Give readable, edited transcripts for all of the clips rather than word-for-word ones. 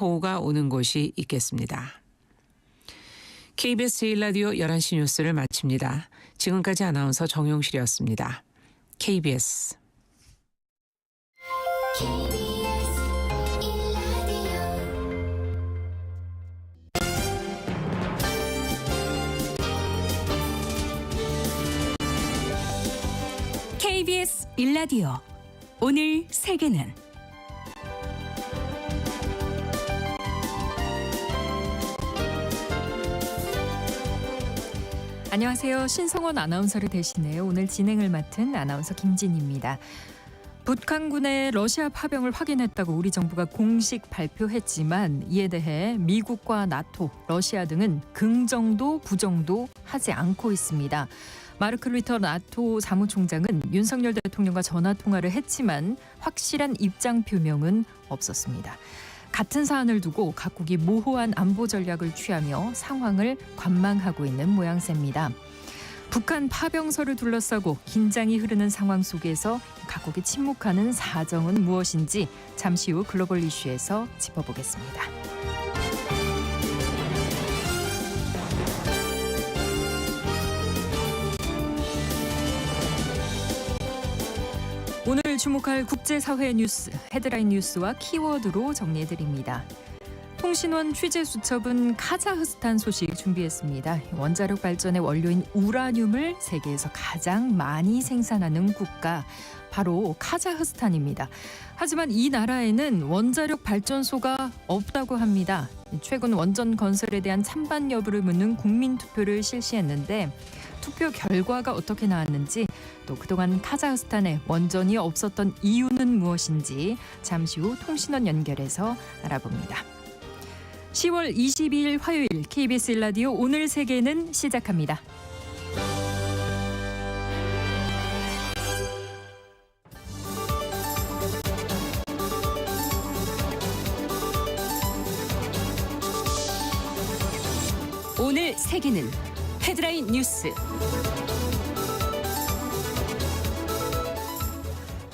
호우가 오는 곳이 있겠습니다. KBS 제1라디오 11시 뉴스를 마칩니다. 지금까지 아나운서 정용실이었습니다. KBS KBS 1라디오 오늘 세계는 안녕하세요. 신성원 아나운서를 대신해 오늘 진행을 맡은 아나운서 김진희입니다. 북한군의 러시아 파병을 확인했다고 우리 정부가 공식 발표했지만 이에 대해 미국과 나토, 러시아 등은 긍정도 부정도 하지 않고 있습니다. 마르크 루터 나토 사무총장은 윤석열 대통령과 전화 통화를 했지만 확실한 입장 표명은 없었습니다. 같은 사안을 두고 각국이 모호한 안보 전략을 취하며 상황을 관망하고 있는 모양새입니다. 북한 파병설을 둘러싸고 긴장이 흐르는 상황 속에서 각국이 침묵하는 사정은 무엇인지 잠시 후 글로벌 이슈에서 짚어보겠습니다. 오늘 주목할 국제사회 뉴스, 헤드라인 뉴스와 키워드로 정리해드립니다. 통신원 취재수첩은 카자흐스탄 소식 준비했습니다. 원자력 발전의 원료인 우라늄을 세계에서 가장 많이 생산하는 국가, 바로 카자흐스탄입니다. 하지만 이 나라에는 원자력 발전소가 없다고 합니다. 최근 원전 건설에 대한 찬반 여부를 묻는 국민투표를 실시했는데 투표 결과가 어떻게 나왔는지, 또 그동안 카자흐스탄에 원전이 없었던 이유는 무엇인지 잠시 후 통신원 연결해서 알아봅니다. 10월 22일 화요일 KBS 1라디오 오늘 세계는 시작합니다. 오늘 세계는 헤드라인 뉴스.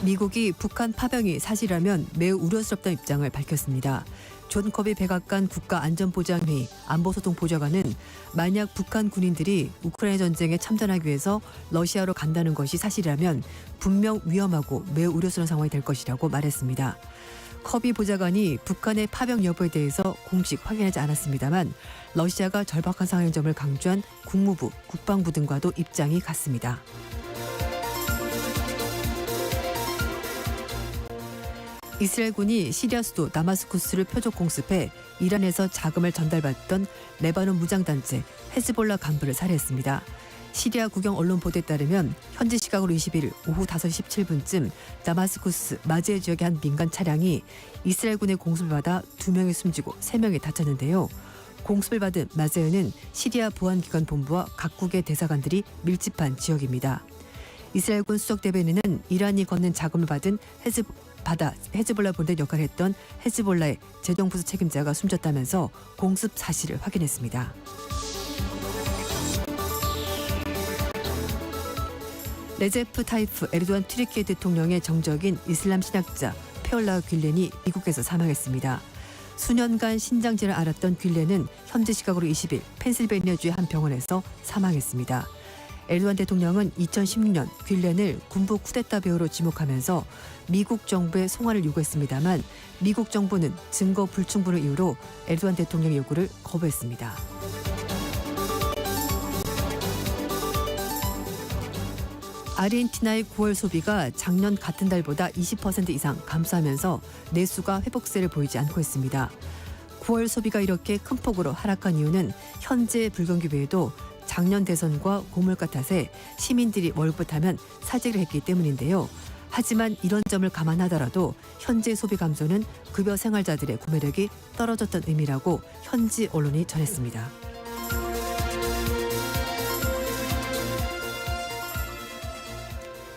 미국이 북한 파병이 사실이라면 매우 우려스럽다는 입장을 밝혔습니다. 존 커비 백악관 국가안전보장회의 안보소통보좌관은 만약 북한 군인들이 우크라이나 전쟁에 참전하기 위해서 러시아로 간다는 것이 사실이라면 분명 위험하고 매우 우려스러운 상황이 될 것이라고 말했습니다. 커비 보좌관이 북한의 파병 여부에 대해서 공식 확인하지 않았습니다만 러시아가 절박한 상황인 점을 강조한 국무부, 국방부 등과도 입장이 같습니다. 이스라엘군이 시리아 수도 다마스쿠스를 표적 공습해 이란에서 자금을 전달받던 레바논 무장단체 헤즈볼라 간부를 살해했습니다. 시리아 국영 언론 보도에 따르면 현지 시각으로 21일 오후 5시 17분쯤 다마스쿠스 마제 지역의 한 민간 차량이 이스라엘군의 공습을 받아 2명이 숨지고 3명이 다쳤는데요. 공습을 받은 마제는 시리아 보안기관 본부와 각국의 대사관들이 밀집한 지역입니다. 이스라엘군 수석 대변인은 이란이 건넨 자금을 받은 헤즈볼라 본대 역할을 했던 헤즈볼라의 재정부수 책임자가 숨졌다면서 공습 사실을 확인했습니다. 레제프 타이프 에르도안 튀르키예 대통령의 정적인 이슬람 신학자 페올라 뷸렌이 미국에서 사망했습니다. 수년간 신장질을 앓았던 뷸렌은 현지 시각으로 20일 펜실베니아주의 한 병원에서 사망했습니다. 에르도안 대통령은 2016년 뷸렌을 군부 쿠데타 배우로 지목하면서 미국 정부의 송환을 요구했습니다만 미국 정부는 증거 불충분을 이유로 에르도안 대통령의 요구를 거부했습니다. 아르헨티나의 9월 소비가 작년 같은 달보다 20% 이상 감소하면서 내수가 회복세를 보이지 않고 있습니다. 9월 소비가 이렇게 큰 폭으로 하락한 이유는 현재 불경기 외에도 작년 대선과 고물가 탓에 시민들이 월급하면 사직을 했기 때문인데요. 하지만 이런 점을 감안하더라도 현재 소비 감소는 급여 생활자들의 구매력이 떨어졌던 의미라고 현지 언론이 전했습니다.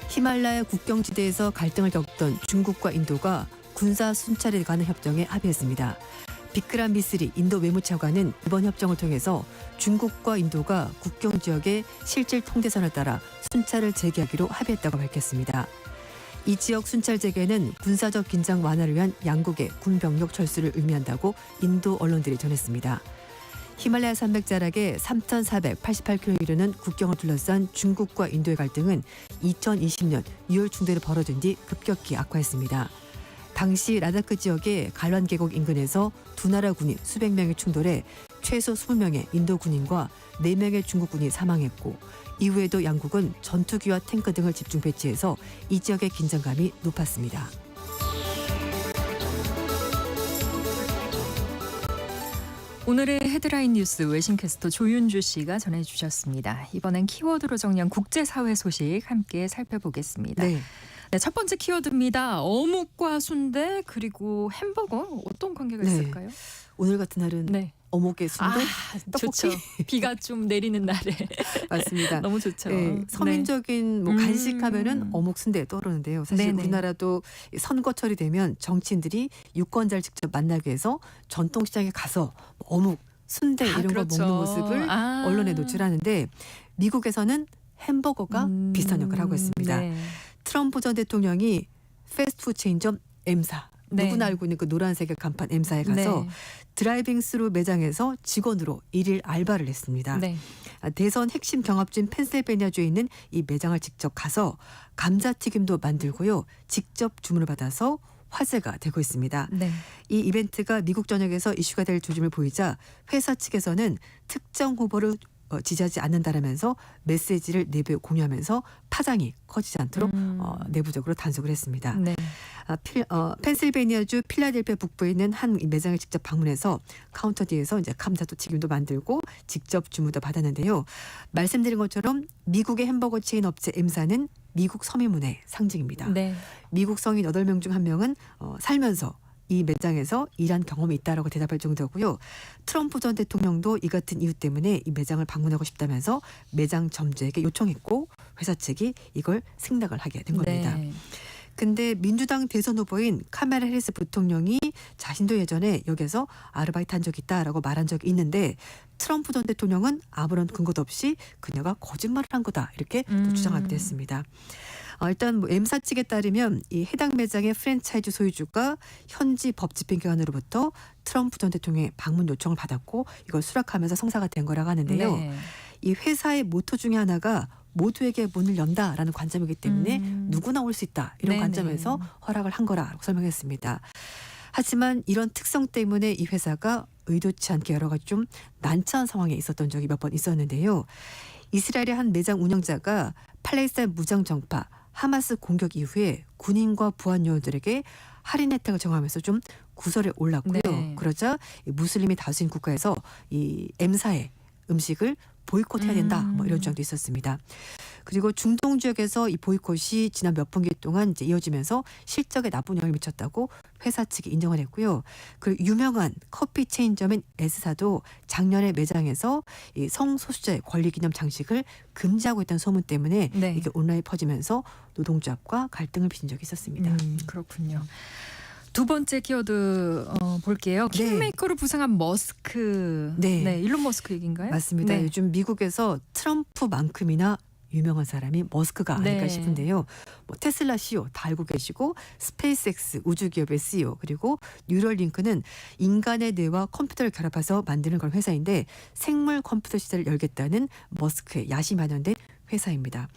히말라야 국경지대에서 갈등을 겪던 중국과 인도가 군사 순찰에 관한 협정에 합의했습니다. 비크람 미스리 인도 외무차관은 이번 협정을 통해서 중국과 인도가 국경 지역의 실질 통제선을 따라 순찰을 재개하기로 합의했다고 밝혔습니다. 이 지역 순찰 재개는 군사적 긴장 완화를 위한 양국의 군 병력 철수를 의미한다고 인도 언론들이 전했습니다. 히말라야 산맥 자락에 3,488km 이르는 국경을 둘러싼 중국과 인도의 갈등은 2020년 6월 중대로 벌어진 뒤 급격히 악화했습니다. 당시 라다크 지역의 갈완 계곡 인근에서 두 나라 군인 수백 명이 충돌해 최소 20명의 인도 군인과 4명의 중국 군이 사망했고 이후에도 양국은 전투기와 탱크 등을 집중 배치해서 이 지역의 긴장감이 높았습니다. 오늘의 헤드라인 뉴스 외신캐스터 조윤주 씨가 전해주셨습니다. 이번엔 키워드로 정리한 국제사회 소식 함께 살펴보겠습니다. 네. 네, 첫 번째 키워드입니다. 어묵과 순대 그리고 햄버거 어떤 관계가 네. 있을까요? 오늘 같은 날은 네. 어묵에 순대, 떡볶이 좋죠. 비가 좀 내리는 날에 맞습니다. 너무 좋죠. 네, 서민적인 뭐 간식하면은 어묵 순대 떠오르는데요. 사실 네네. 우리나라도 선거철이 되면 정치인들이 유권자를 직접 만나기 위해서 전통시장에 가서 어묵, 순대 이런 그렇죠. 거 먹는 모습을 언론에 노출하는데 미국에서는 햄버거가 비슷한 역할을 하고 있습니다. 네. 트럼프 전 대통령이 패스트푸드 체인점 M사 네. 누구나 알고 있는 그 노란색의 간판 M사에 가서 네. 드라이빙 스루 매장에서 직원으로 1일 알바를 했습니다. 네. 대선 핵심 경합지인 펜실베니아주에 있는 이 매장을 직접 가서 감자튀김도 만들고요. 직접 주문을 받아서 화제가 되고 있습니다. 네. 이 이벤트가 미국 전역에서 이슈가 될 조짐을 보이자 회사 측에서는 특정 후보를 지지하지 않는다라면서 메시지를 내부에 공유하면서 파장이 커지지 않도록 내부적으로 단속을 했습니다. 네. 펜실베니아주 필라델피아 북부에 있는 한 매장을 직접 방문해서 카운터 뒤에서 이제 감자도 튀김도 만들고 직접 주문도 받았는데요. 말씀드린 것처럼 미국의 햄버거 체인 업체 M사는 미국 서민문화의 상징입니다. 네. 미국 성인 8명 중 1명은 살면서 이 매장에서 일한 경험이 있다라고 대답할 정도고요. 트럼프 전 대통령도 이 같은 이유 때문에 이 매장을 방문하고 싶다면서 매장 점주에게 요청했고 회사 측이 이걸 승낙을 하게 된 겁니다. 네. 근데 민주당 대선 후보인 카멜라 해리스 부통령이 자신도 예전에 여기서 아르바이트 한 적이 있다라고 말한 적이 있는데 트럼프 전 대통령은 아무런 근거도 없이 그녀가 거짓말을 한 거다 이렇게 또 주장하기도 했습니다. 일단 뭐 M사 측에 따르면 이 해당 매장의 프랜차이즈 소유주가 현지 법 집행기관으로부터 트럼프 전 대통령의 방문 요청을 받았고 이걸 수락하면서 성사가 된 거라고 하는데요. 네. 이 회사의 모토 중에 하나가 모두에게 문을 연다라는 관점이기 때문에 누구나 올 수 있다 이런 네네. 관점에서 허락을 한 거라고 설명했습니다. 하지만 이런 특성 때문에 이 회사가 의도치 않게 여러 가지 좀 난처한 상황에 있었던 적이 몇 번 있었는데요. 이스라엘의 한 매장 운영자가 팔레스타인 무장 정파 하마스 공격 이후에 군인과 부한 요원들에게 할인 혜택을 정하면서 좀 구설에 올랐고요. 네. 그러자 이 무슬림이 다수인 국가에서 이 M사의 음식을 보이콧해야 된다. 뭐 이런 주장도 있었습니다. 그리고 중동 지역에서 이 보이콧이 지난 몇 분기 동안 이제 이어지면서 실적에 나쁜 영향을 미쳤다고 회사 측이 인정을 했고요. 그 유명한 커피 체인점인 S사도 작년에 매장에서 이 성소수자의 권리 기념 장식을 금지하고 있다는 소문 때문에 네. 이게 온라인에 퍼지면서 노동조합과 갈등을 빚은 적이 있었습니다. 그렇군요. 두 번째 키워드 볼게요. 네. 킹메이커로 부상한 머스크. 네. 일론 머스크 얘기인가요? 맞습니다. 네. 요즘 미국에서 트럼프만큼이나 유명한 사람이 머스크가 아닐까 네. 싶은데요. 뭐 테슬라 CEO 다 알고 계시고 스페이스X 우주기업의 CEO 그리고 뉴럴링크는 인간의 뇌와 컴퓨터를 결합해서 만드는 그런 회사인데 생물 컴퓨터 시대를 열겠다는 머스크의 야심이 반영된 회사입니다.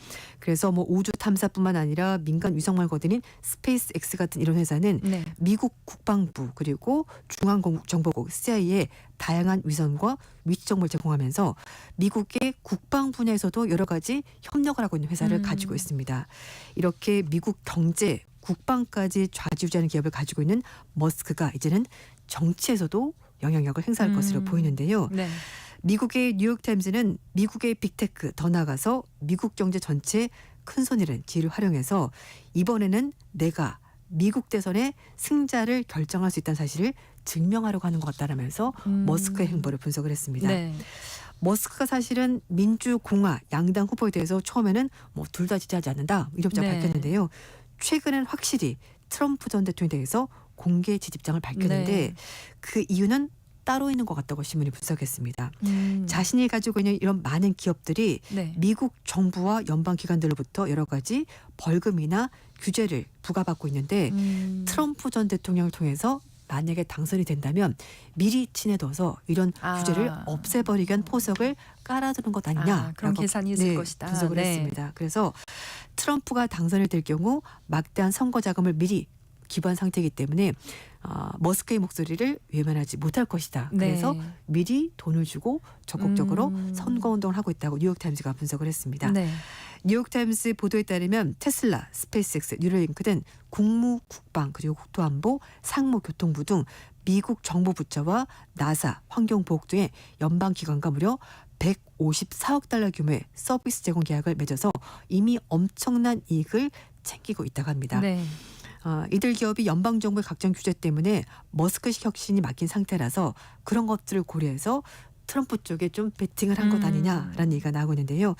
그래서 뭐 우주 탐사뿐만 아니라 민간 위성망을 거드는 스페이스X 같은 이런 회사는 네. 미국 국방부 그리고 중앙정보국 CIA에 다양한 위성과 위치 정보를 제공하면서 미국의 국방 분야에서도 여러 가지 협력을 하고 있는 회사를 가지고 있습니다. 이렇게 미국 경제, 국방까지 좌지우지하는 기업을 가지고 있는 머스크가 이제는 정치에서도 영향력을 행사할 것으로 보이는데요. 네. 미국의 뉴욕타임즈는 미국의 빅테크 더 나아가서 미국 경제 전체에 큰손이라는 지위를 활용해서 이번에는 내가 미국 대선의 승자를 결정할 수 있다는 사실을 증명하려고 하는 것 같다라면서 머스크의 행보를 분석을 했습니다. 네. 머스크가 사실은 민주공화 양당 후보에 대해서 처음에는 뭐 둘 다 지지하지 않는다 이런 입장을 네. 밝혔는데요. 최근엔 확실히 트럼프 전 대통령에 대해서 공개 지지 입장을 밝혔는데 네. 그 이유는 따로 있는 것 같다고 신문이 분석했습니다. 음. 자신이 가지고 있는 이런 많은 기업들이 네. 미국 정부와 연방기관들로부터 여러 가지 벌금이나 규제를 부과받고 있는데 트럼프 전 대통령을 통해서 만약에 당선이 된다면 미리 친해둬서 이런 규제를 없애버리기 위한 포석을 깔아두는 것 아니냐. 그런 계산이 있을 것이다. 분석을 했습니다. 그래서 트럼프가 당선이 될 경우 막대한 선거 자금을 미리 기부한 상태이기 때문에 머스크의 목소리를 외면하지 못할 것이다. 그래서 네. 미리 돈을 주고 적극적으로 선거운동을 하고 있다고 뉴욕타임즈가 분석을 했습니다. 네. 뉴욕타임스 보도에 따르면 테슬라, 스페이스X, 뉴럴링크 등 국무, 국방 그리고 국토안보, 상무, 교통부 등 미국 정부 부처와 나사, 환경보호 등의 연방기관과 무려 154억 달러 규모의 서비스 제공 계약을 맺어서 이미 엄청난 이익을 챙기고 있다고 합니다. 네. 이들 기업이 연방정부의 각종 규제 때문에 머스크식 혁신이 막힌 상태라서 그런 것들을 고려해서 트럼프 쪽에 좀 베팅을 한 것 아니냐라는 얘기가 나오고 있는데요.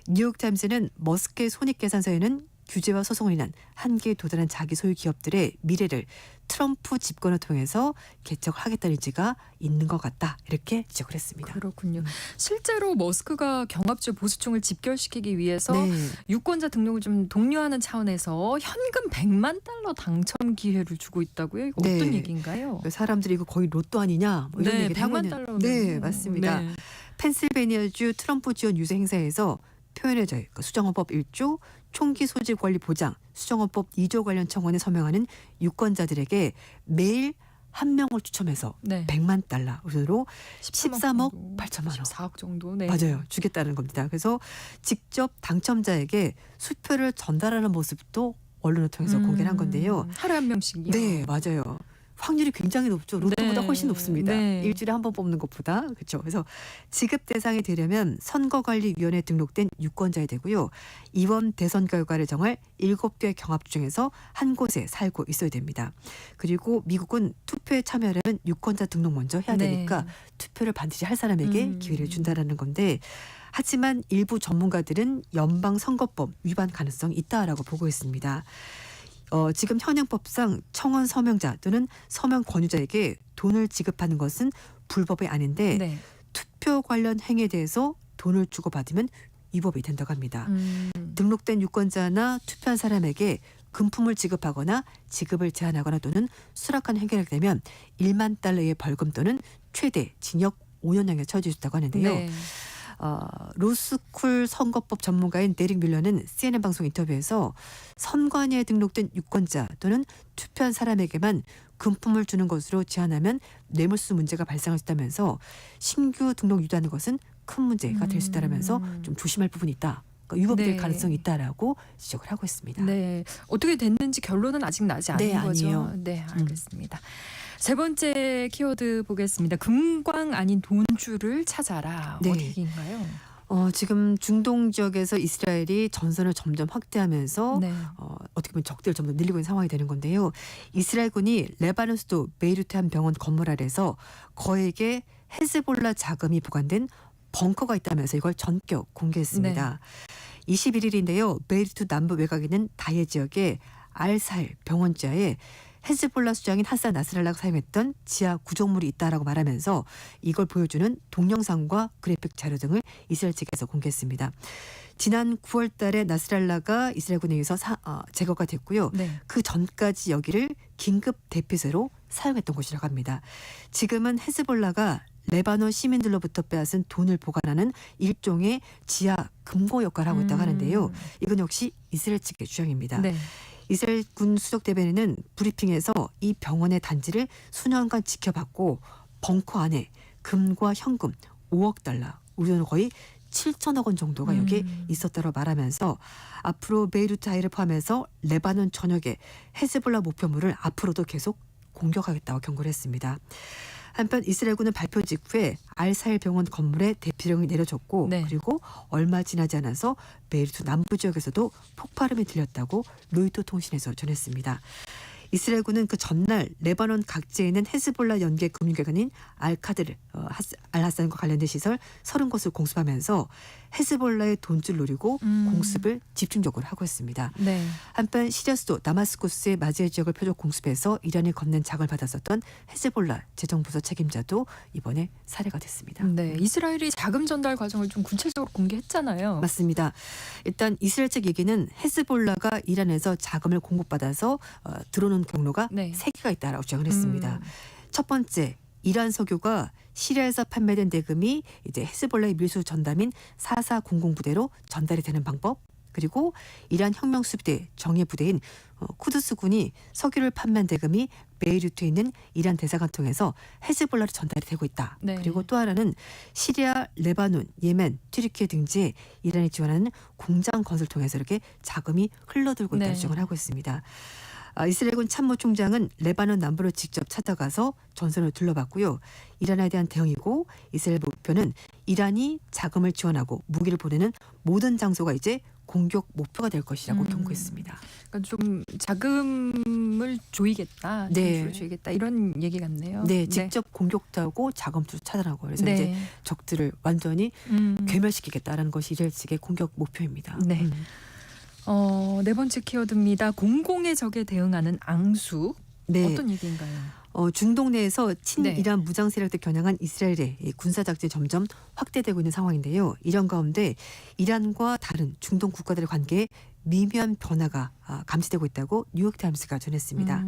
뉴욕타임스는 머스크의 손익계산서에는 규제와 소송을 인한 한계에 도달한 자기 소유 기업들의 미래를 트럼프 집권을 통해서 개척하겠다는 의지가 있는 것 같다. 이렇게 지적을 했습니다. 그렇군요. 실제로 머스크가 경합주 보수층을 집결시키기 위해서 네. 유권자 등록을 좀 독려하는 차원에서 현금 100만 달러 당첨 기회를 주고 있다고요? 이거 네. 어떤 얘기인가요? 사람들이 이거 거의 로또 아니냐 뭐 이런 네, 얘기를 하고 100만 있는. 달러면 네, 맞습니다. 네. 펜실베니아주 트럼프 지원 유세 행사에서 표현의 자유, 수정헌법 1조, 총기 소지 권리 보장, 수정헌법 2조 관련 청원에 서명하는 유권자들에게 매일 한 명을 추첨해서 네. 100만 달러 우선으로 13억 정도, 8천만 원. 14억 정도. 네. 맞아요. 주겠다는 겁니다. 그래서 직접 당첨자에게 수표를 전달하는 모습도 언론을 통해서 공개를 한 건데요. 하루에 한 명씩이요. 네, 맞아요. 확률이 굉장히 높죠. 로또보다 네. 훨씬 높습니다. 네. 일주일에 한 번 뽑는 것보다. 그렇죠. 그래서 지급 대상이 되려면 선거관리위원회에 등록된 유권자야 되고요. 이번 대선 결과를 정할 7개 경합주 중에서 한 곳에 살고 있어야 됩니다. 그리고 미국은 투표에 참여하려면 유권자 등록 먼저 해야 네. 되니까 투표를 반드시 할 사람에게 기회를 준다라는 건데 하지만 일부 전문가들은 연방선거법 위반 가능성이 있다라고 보고 있습니다. 지금 현행법상 청원 서명자 또는 서명 권유자에게 돈을 지급하는 것은 불법이 아닌데 네. 투표 관련 행위에 대해서 돈을 주고받으면 위법이 된다고 합니다. 등록된 유권자나 투표한 사람에게 금품을 지급하거나 지급을 제한하거나 또는 수락하는 행위를 하게 되면 1만 달러의 벌금 또는 최대 징역 5년형에 처해질 수 있다고 하는데요. 네. 로스쿨 선거법 전문가인 데릭 밀러는 CNN 방송 인터뷰에서 선관위에 등록된 유권자 또는 투표한 사람에게만 금품을 주는 것으로 제한하면 뇌물수 문제가 발생할 수 있다면서 신규 등록 유도하는 것은 큰 문제가 될 수 있다면서 좀 조심할 부분이 있다. 그러니까 위법될 네. 가능성이 있다라고 지적을 하고 있습니다. 네. 어떻게 됐는지 결론은 아직 나지 않은 네, 거죠. 아니에요. 네, 알겠습니다. 세 번째 키워드 보겠습니다. 금광 아닌 돈줄을 찾아라. 네. 어디인가요? 지금 중동 지역에서 이스라엘이 전선을 점점 확대하면서 네. 어떻게 보면 적대를 점점 늘리고 있는 상황이 되는 건데요. 이스라엘군이 레바논 수도 베이루트 한 병원 건물 아래에서 거액의 헤즈볼라 자금이 보관된 벙커가 있다면서 이걸 전격 공개했습니다. 21일인데요. 베이루트 남부 외곽에 있는 다예 지역의 알살 병원 지하에 헤즈볼라 수장인 하산 나스랄라가 사용했던 지하 구조물이 있다라고 말하면서 이걸 보여주는 동영상과 그래픽 자료 등을 이스라엘 측에서 공개했습니다. 지난 9월 달에 나스랄라가 이스라엘군에 의해서 제거가 됐고요. 네. 그 전까지 여기를 긴급 대피소로 사용했던 곳이라고 합니다. 지금은 헤즈볼라가 레바논 시민들로부터 빼앗은 돈을 보관하는 일종의 지하 금고 역할을 하고 있다고 하는데요. 이건 역시 이스라엘 측의 주장입니다. 네. 이스라엘 군 수석 대변인은 브리핑에서 이 병원의 단지를 수년간 지켜봤고 벙커 안에 금과 현금 5억 달러, 우리 돈은 거의 7천억 원 정도가 여기에 있었다고 말하면서 앞으로 베이루트 아이를 포함해서 레바논 전역의 헤즈볼라 목표물을 앞으로도 계속 공격하겠다고 경고를 했습니다. 한편 이스라엘군은 발표 직후에 알사일 병원 건물에 대피령이 내려졌고 네. 그리고 얼마 지나지 않아서 베이루트 남부 지역에서도 폭발음이 들렸다고 로이터 통신에서 전했습니다. 이스라엘군은 그 전날 레바논 각지에 있는 헤즈볼라 연계 금융기관인 알하산과 관련된 시설 30곳을 공습하면서 헤즈볼라의 돈줄 노리고 공습을 집중적으로 하고 있습니다. 네. 한편 시리아 수도 다마스쿠스의 마지의 지역을 표적 공습해서 이란이 건넨 자금을 받았었던 헤즈볼라 재정부서 책임자도 이번에 살해가 됐습니다. 네. 이스라엘이 자금 전달 과정을 좀 구체적으로 공개했잖아요. 맞습니다. 일단 이스라엘 측 얘기는 헤즈볼라가 이란에서 자금을 공급받아서 들어오는 경로가 네. 3개가 있다라고 주장을 했습니다. 첫 번째, 이란 석유가 시리아에서 판매된 대금이 이제 헤즈볼라의 밀수 전담인 4400 부대로 전달이 되는 방법. 그리고 이란 혁명수비대 정예부대인 쿠드스군이 석유를 판매한 대금이 베이루트에 있는 이란 대사관 통해서 헤즈볼라로 전달이 되고 있다. 네. 그리고 또 하나는 시리아, 레바논, 예멘, 튀르키예 등지에 이란이 지원하는 공장 건설 통해서 이렇게 자금이 흘러들고 있다는 네. 주장을 하고 있습니다. 이스라엘군 참모총장은 레바논 남부를 직접 찾아가서 전선을 둘러봤고요. 이란에 대한 대응이고 이스라엘 목표는 이란이 자금을 지원하고 무기를 보내는 모든 장소가 이제 공격 목표가 될 것이라고 경고했습니다. 그러니까 좀 자금을 조이겠다, 네. 장수를 조이겠다 이런 얘기 같네요. 네, 직접 공격도 하고 자금도 차단하고 그래서 네. 이제 적들을 완전히 음. 괴멸시키겠다라는 것이 이스라엘 측의 공격 목표입니다. 네. 네 번째 키워드입니다. 공공의 적에 대응하는 앙수. 네. 어떤 얘기인가요? 중동 내에서 친이란 네. 무장 세력들 겨냥한 이스라엘의 군사 작전이 점점 확대되고 있는 상황인데요. 이런 가운데 이란과 다른 중동 국가들의 관계에 미묘한 변화가 감지되고 있다고 뉴욕타임스가 전했습니다.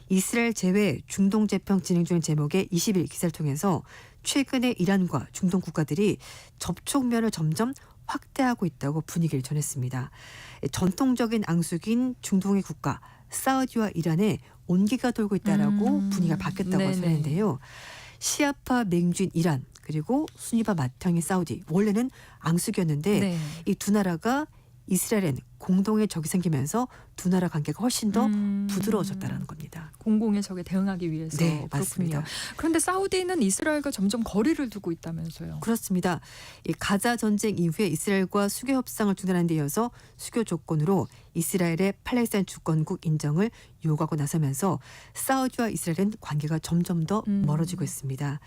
이스라엘 제외 중동 재평 진행 중인 제목의 20일 기사를 통해서 최근에 이란과 중동 국가들이 접촉면을 점점 확대하고 있다고 분위기를 전했습니다. 전통적인 앙숙인 중동의 국가 사우디와 이란에 온기가 돌고 있다라고 분위기가 바뀌었다고 네네. 전했는데요. 시아파 맹주인 이란 그리고 순위파 맏형인 사우디 원래는 앙숙이었는데 네. 이 두 나라가 이스라엘엔 공동의 적이 생기면서 두 나라 관계가 훨씬 더 부드러워졌다는 겁니다. 공공의 적에 대응하기 위해서. 네, 그렇군요. 맞습니다. 그런데 사우디는 이스라엘과 점점 거리를 두고 있다면서요. 그렇습니다. 이 가자 전쟁 이후에 이스라엘과 수교 협상을 중단한 데 이어서 수교 조건으로 이스라엘의 팔레스타인 주권국 인정을 요구하고 나서면서 사우디와 이스라엘은 관계가 점점 더 멀어지고 있습니다.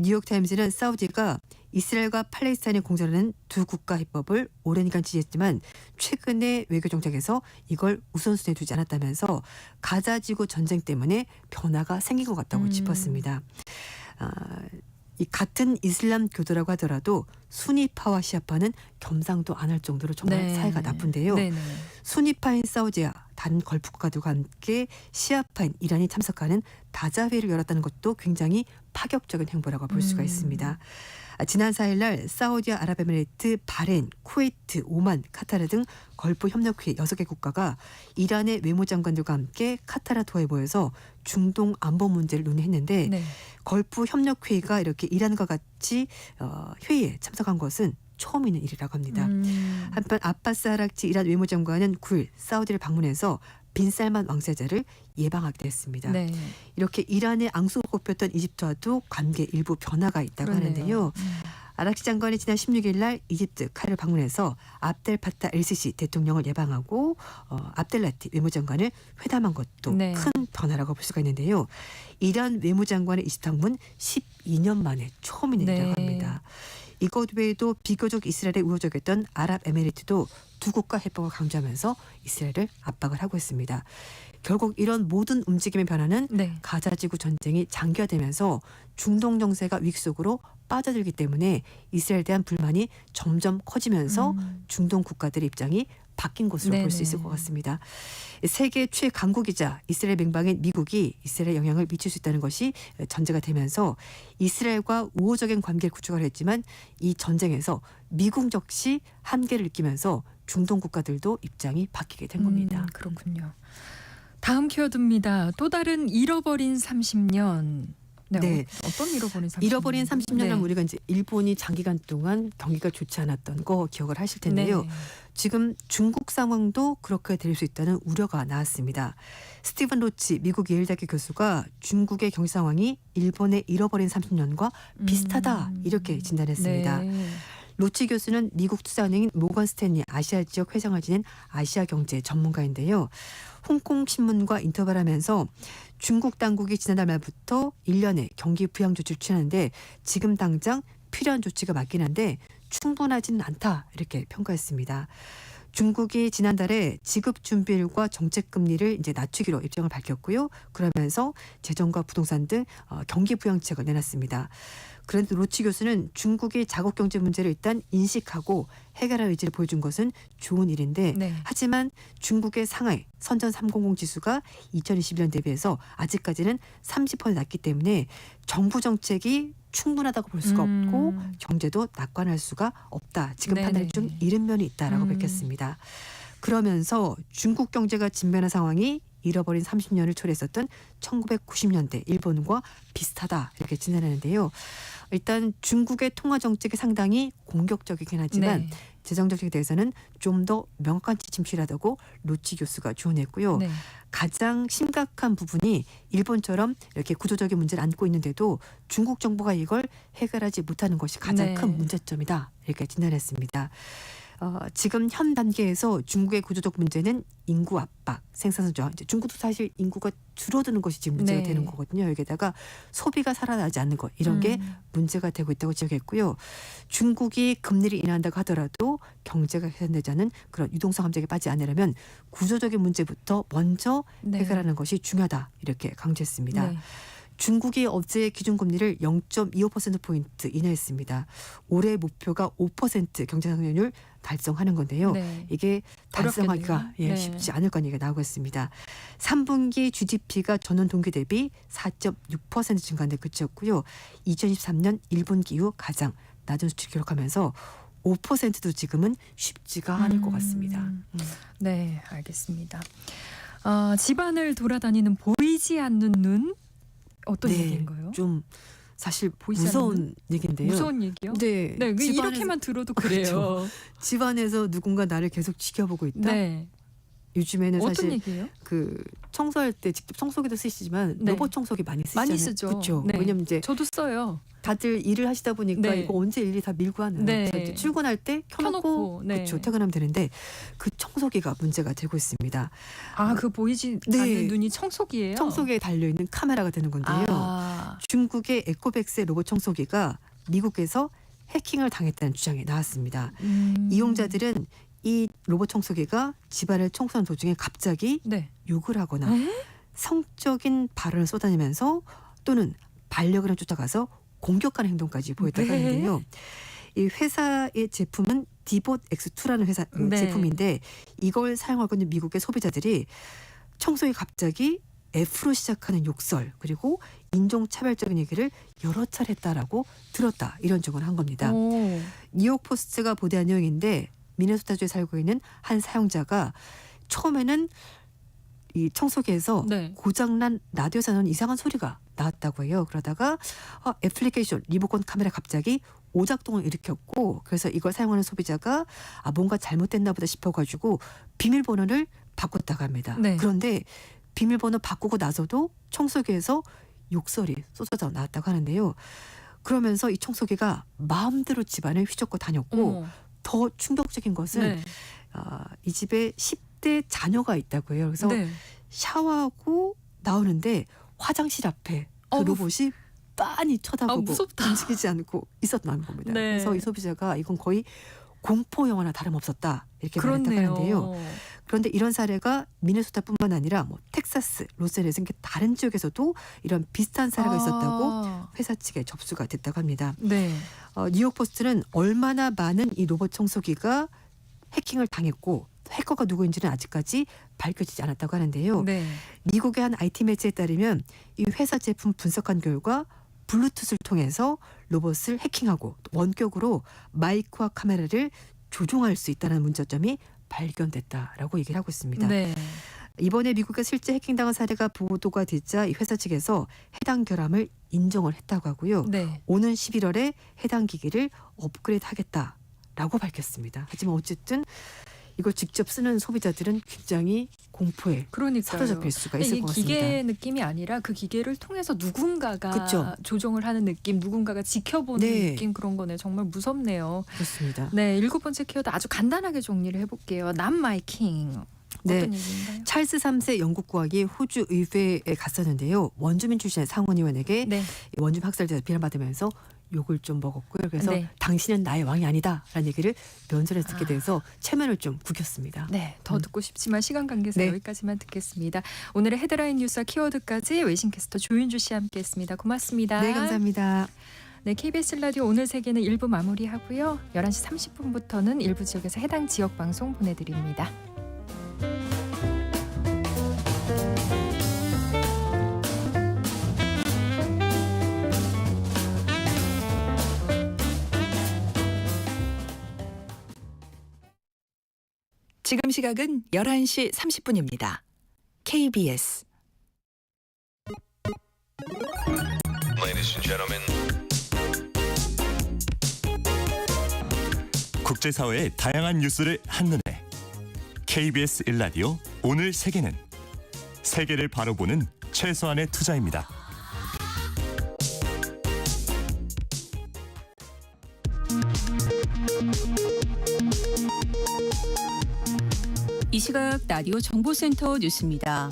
뉴욕타임즈는 사우디가 이스라엘과 팔레스타인이 공존하는 두 국가 해법을 오랜 기간 지지했지만 최근에 외교 정책에서 이걸 우선순위에 두지 않았다면서 가자지구 전쟁 때문에 변화가 생긴 것 같다고 짚었습니다. 이 같은 이슬람 교도라고 하더라도 수니파와 시아파는 겸상도 안 할 정도로 정말 네. 사이가 나쁜데요. 네네. 수니파인 사우디와 다른 걸프 국가들과 함께 시아파인 이란이 참석하는 다자회를 열었다는 것도 굉장히 파격적인 행보라고 볼 수가 있습니다. 지난 4일 날 사우디와 아랍에미레이트, 바레인, 쿠웨이트, 오만, 카타르 등 걸프 협력회 6개 국가가 이란의 외무장관들과 함께 카타르 도하에 모여서 중동 안보 문제를 논의했는데 네. 걸프 협력회의가 이렇게 이란과 같이 회의에 참석한 것은 처음 있는 일이라고 합니다. 한편 아바스 아락치 이란 외무장관은 9일 사우디를 방문해서 빈살만 왕세자를 예방하기도 했습니다. 네. 이렇게 이란의 앙수로 꼽혔던 이집트와도 관계 일부 변화가 있다고 그러네요. 하는데요. 아락치 장관이 지난 16일 날 이집트 카이로를 방문해서 압델 파타 엘시시 대통령을 예방하고 압델라티 외무장관을 회담한 것도 네. 큰 변화라고 볼 수가 있는데요. 이란 외무장관의 이집트 방문 12년 만에 처음 있는 네. 일이라고 합니다. 이것 외에도 비교적 이스라엘에 우호적이었던 아랍에미리트도 두 국가 해법을 강조하면서 이스라엘을 압박을 하고 있습니다. 결국 이런 모든 움직임의 변화는 네. 가자지구 전쟁이 장기화되면서 중동 정세가 위기 속으로 빠져들기 때문에 이스라엘에 대한 불만이 점점 커지면서 중동 국가들의 입장이 바뀐 것으로 볼 수 네네. 있을 것 같습니다. 세계 최강국이자 이스라엘 맹방인 미국이 이스라엘에 영향을 미칠 수 있다는 것이 전제가 되면서 이스라엘과 우호적인 관계를 구축을 했지만 이 전쟁에서 미국 역시 한계를 느끼면서 중동 국가들도 입장이 바뀌게 된 겁니다. 그렇군요. 다음 키워드입니다. 또 다른 잃어버린 30년. 네. 네. 어떤 잃어버린 30년? 잃어버린 30년은 네. 우리가 이제 일본이 장기간 동안 경기가 좋지 않았던 거 기억을 하실 텐데요. 네. 지금 중국 상황도 그렇게 될 수 있다는 우려가 나왔습니다. 스티븐 로치 미국 예일대학교 교수가 중국의 경제 상황이 일본의 잃어버린 30년과 비슷하다 이렇게 진단했습니다. 네. 로치 교수는 미국 투자은행인 모건 스탠리 아시아 지역 회장을 지낸 아시아 경제 전문가인데요. 홍콩 신문과 인터뷰하면서 중국 당국이 지난달 말부터 1년의 경기 부양 조치를 취하는데 지금 당장 필요한 조치가 맞긴 한데 충분하지는 않다 이렇게 평가했습니다. 중국이 지난달에 지급 준비율과 정책 금리를 이제 낮추기로 입장을 밝혔고요. 그러면서 재정과 부동산 등 경기 부양책을 내놨습니다. 그런데 로치 교수는 중국이 자국 경제 문제를 일단 인식하고 해결할 의지를 보여준 것은 좋은 일인데 네. 하지만 중국의 상하이 선전 300 지수가 2021년 대비해서 아직까지는 30% 낮기 때문에 정부 정책이 충분하다고 볼 수가 없고 경제도 낙관할 수가 없다. 지금 네네. 판단이 좀 이른 면이 있다라고 밝혔습니다. 그러면서 중국 경제가 진변한 상황이 잃어버린 30년을 초래했었던 1990년대 일본과 비슷하다 이렇게 진단하는데요. 일단 중국의 통화 정책이 상당히 공격적이긴 하지만 네. 재정 정책에 대해서는 좀 더 명확한 지침이 필요하다고 로치 교수가 조언했고요. 네. 가장 심각한 부분이 일본처럼 이렇게 구조적인 문제를 안고 있는데도 중국 정부가 이걸 해결하지 못하는 것이 가장 네. 큰 문제점이다 이렇게 진단했습니다. 지금 현 단계에서 중국의 구조적 문제는 인구 압박, 생산성 저하. 이제 중국도 사실 인구가 줄어드는 것이 지금 문제가 네. 되는 거거든요. 여기에다가 소비가 살아나지 않는 것 이런 게 문제가 되고 있다고 지적했고요. 중국이 금리를 인하한다고 하더라도 경제가 개선되지 않은 그런 유동성 함정에 빠지지 않으려면 구조적인 문제부터 먼저 네. 해결하는 것이 중요하다 이렇게 강조했습니다. 네. 중국이 어제 기준금리를 0.25%포인트 인하했습니다. 올해 목표가 5% 경제성장률 달성하는 건데요. 네. 이게 달성하기가 어렵겠네요. 네. 쉽지 않을 거는 얘기가 나오고 있습니다. 3분기 GDP가 전년 동기 대비 4.6% 증가한 데 그쳤고요. 2023년 1분기 이후 가장 낮은 수치를 기록하면서 5%도 지금은 쉽지가 않을 것 같습니다. 네, 알겠습니다. 집안을 돌아다니는 보이지 않는 눈 어떤 네, 얘기인가요? 좀 사실 보이지 무서운 얘기인데요. 무서운 얘기요? 네, 네, 집안에서- 이렇게만 들어도 그래요. 그렇죠. 집안에서 누군가 나를 계속 지켜보고 있다. 네, 요즘에는 어떤 사실 얘기예요? 그 청소할 때 직접 청소기도 쓰시지만 네. 로봇 청소기 많이 쓰잖아요. 많이 쓰죠. 그렇죠. 네. 왜냐면 이제 저도 써요. 다들 일을 하시다 보니까 네. 이거 언제 일일이 다 밀고 하나요? 네. 그래서 이제 출근할 때 켜놓고 켜놓고, 네. 그렇죠. 퇴근하면 되는데 그 청소기가 문제가 되고 있습니다. 그 보이지 네. 않는 눈이 청소기예요. 청소기에 달려있는 카메라가 되는 건데요. 중국의 에코백스의 로봇 청소기가 미국에서 해킹을 당했다는 주장이 나왔습니다. 이용자들은 이 로봇 청소기가 집안을 청소하는 도중에 갑자기 네. 욕을 하거나 에? 성적인 발언을 쏟아내면서 또는 반려견을 쫓아가서 공격하는 행동까지 보였다고 네. 하는데요. 이 회사의 제품은 디봇 X2라는 회사 네. 제품인데 이걸 사용하고 있는 미국의 소비자들이 청소기 갑자기 F로 시작하는 욕설 그리고 인종차별적인 얘기를 여러 차례 했다라고 들었다 이런 증언을 한 겁니다. 오. 뉴욕 포스트가 보도한 내용인데 미네소타주에 살고 있는 한 사용자가 처음에는 이 청소기에서 네. 고장난 라디오에서 나는 이상한 소리가 나왔다고 해요. 그러다가 애플리케이션 리모컨 카메라 갑자기 오작동을 일으켰고 그래서 이걸 사용하는 소비자가 뭔가 잘못됐나 보다 싶어가지고 비밀번호를 바꿨다고 합니다. 네. 그런데 비밀번호 바꾸고 나서도 청소기에서 욕설이 쏟아져 나왔다고 하는데요. 그러면서 이 청소기가 마음대로 집안을 휘젓고 다녔고 어머. 더 충격적인 것은 네. 이 집에 10대 자녀가 있다고 해요. 그래서 네. 샤워하고 나오는데 화장실 앞에 그 어우. 로봇이 빤히 쳐다보고 무섭다. 움직이지 않고 있었다는 겁니다. 네. 그래서 이 소비자가 이건 거의 공포 영화나 다름없었다 이렇게 말했다고 하는데요. 그런데 이런 사례가 미네소타뿐만 아니라 뭐 텍사스, 로스앤젤레스 등 다른 지역에서도 이런 비슷한 사례가 있었다고 회사 측에 접수가 됐다고 합니다. 네. 뉴욕 포스트는 얼마나 많은 이 로봇 청소기가 해킹을 당했고 해커가 누구인지는 아직까지 밝혀지지 않았다고 하는데요. 네. 미국의 한 IT 매체에 따르면 이 회사 제품 분석한 결과 블루투스를 통해서 로봇을 해킹하고 원격으로 마이크와 카메라를 조종할 수 있다는 문제점이 발견됐다라고 얘기를 하고 있습니다. 네. 이번에 미국에 실제 해킹당한 사례가 보도가 됐자 이 회사 측에서 해당 결함을 인정을 했다고 하고요. 네. 오는 11월에 해당 기기를 업그레이드하겠다라고 밝혔습니다. 하지만 어쨌든 이걸 직접 쓰는 소비자들은 굉장히 공포에 그러니까요. 사로잡힐 수가 근데 있을 이 것 같습니다. 기계 느낌이 아니라 그 기계를 통해서 누군가가 그쵸? 조종을 하는 느낌, 누군가가 지켜보는 네. 느낌 그런 거네. 정말 무섭네요. 그렇습니다. 네, 7번째 키워드 아주 간단하게 정리를 해볼게요. Not my king. 네. 어떤 얘기인가요? 찰스 3세 영국 국왕이 호주 의회에 갔었는데요. 원주민 출신의 상원의원에게 네. 원주민 학살자를 비난받으면서 욕을 좀 먹었고요. 그래서 네. 당신은 나의 왕이 아니다라는 얘기를 면전에서 듣게 아. 돼서 체면을 좀 구겼습니다. 네, 더 듣고 싶지만 시간 관계상 네. 여기까지만 듣겠습니다. 오늘의 헤드라인 뉴스와 키워드까지 외신캐스터 조윤주 씨와 함께했습니다. 고맙습니다. 네, 감사합니다. 네, KBS 라디오 오늘 세계는 1부 마무리하고요. 11시 30분부터는 일부 지역에서 해당 지역 방송 보내드립니다. 지금 시각은 11시 30분입니다. KBS Ladies and gentlemen. 국제사회의 다양한 뉴스를 한눈에 KBS 1라디오 오늘 세계는 세계를 바로 보는 최소한의 투자입니다. 이 시각 라디오 정보센터 뉴스입니다.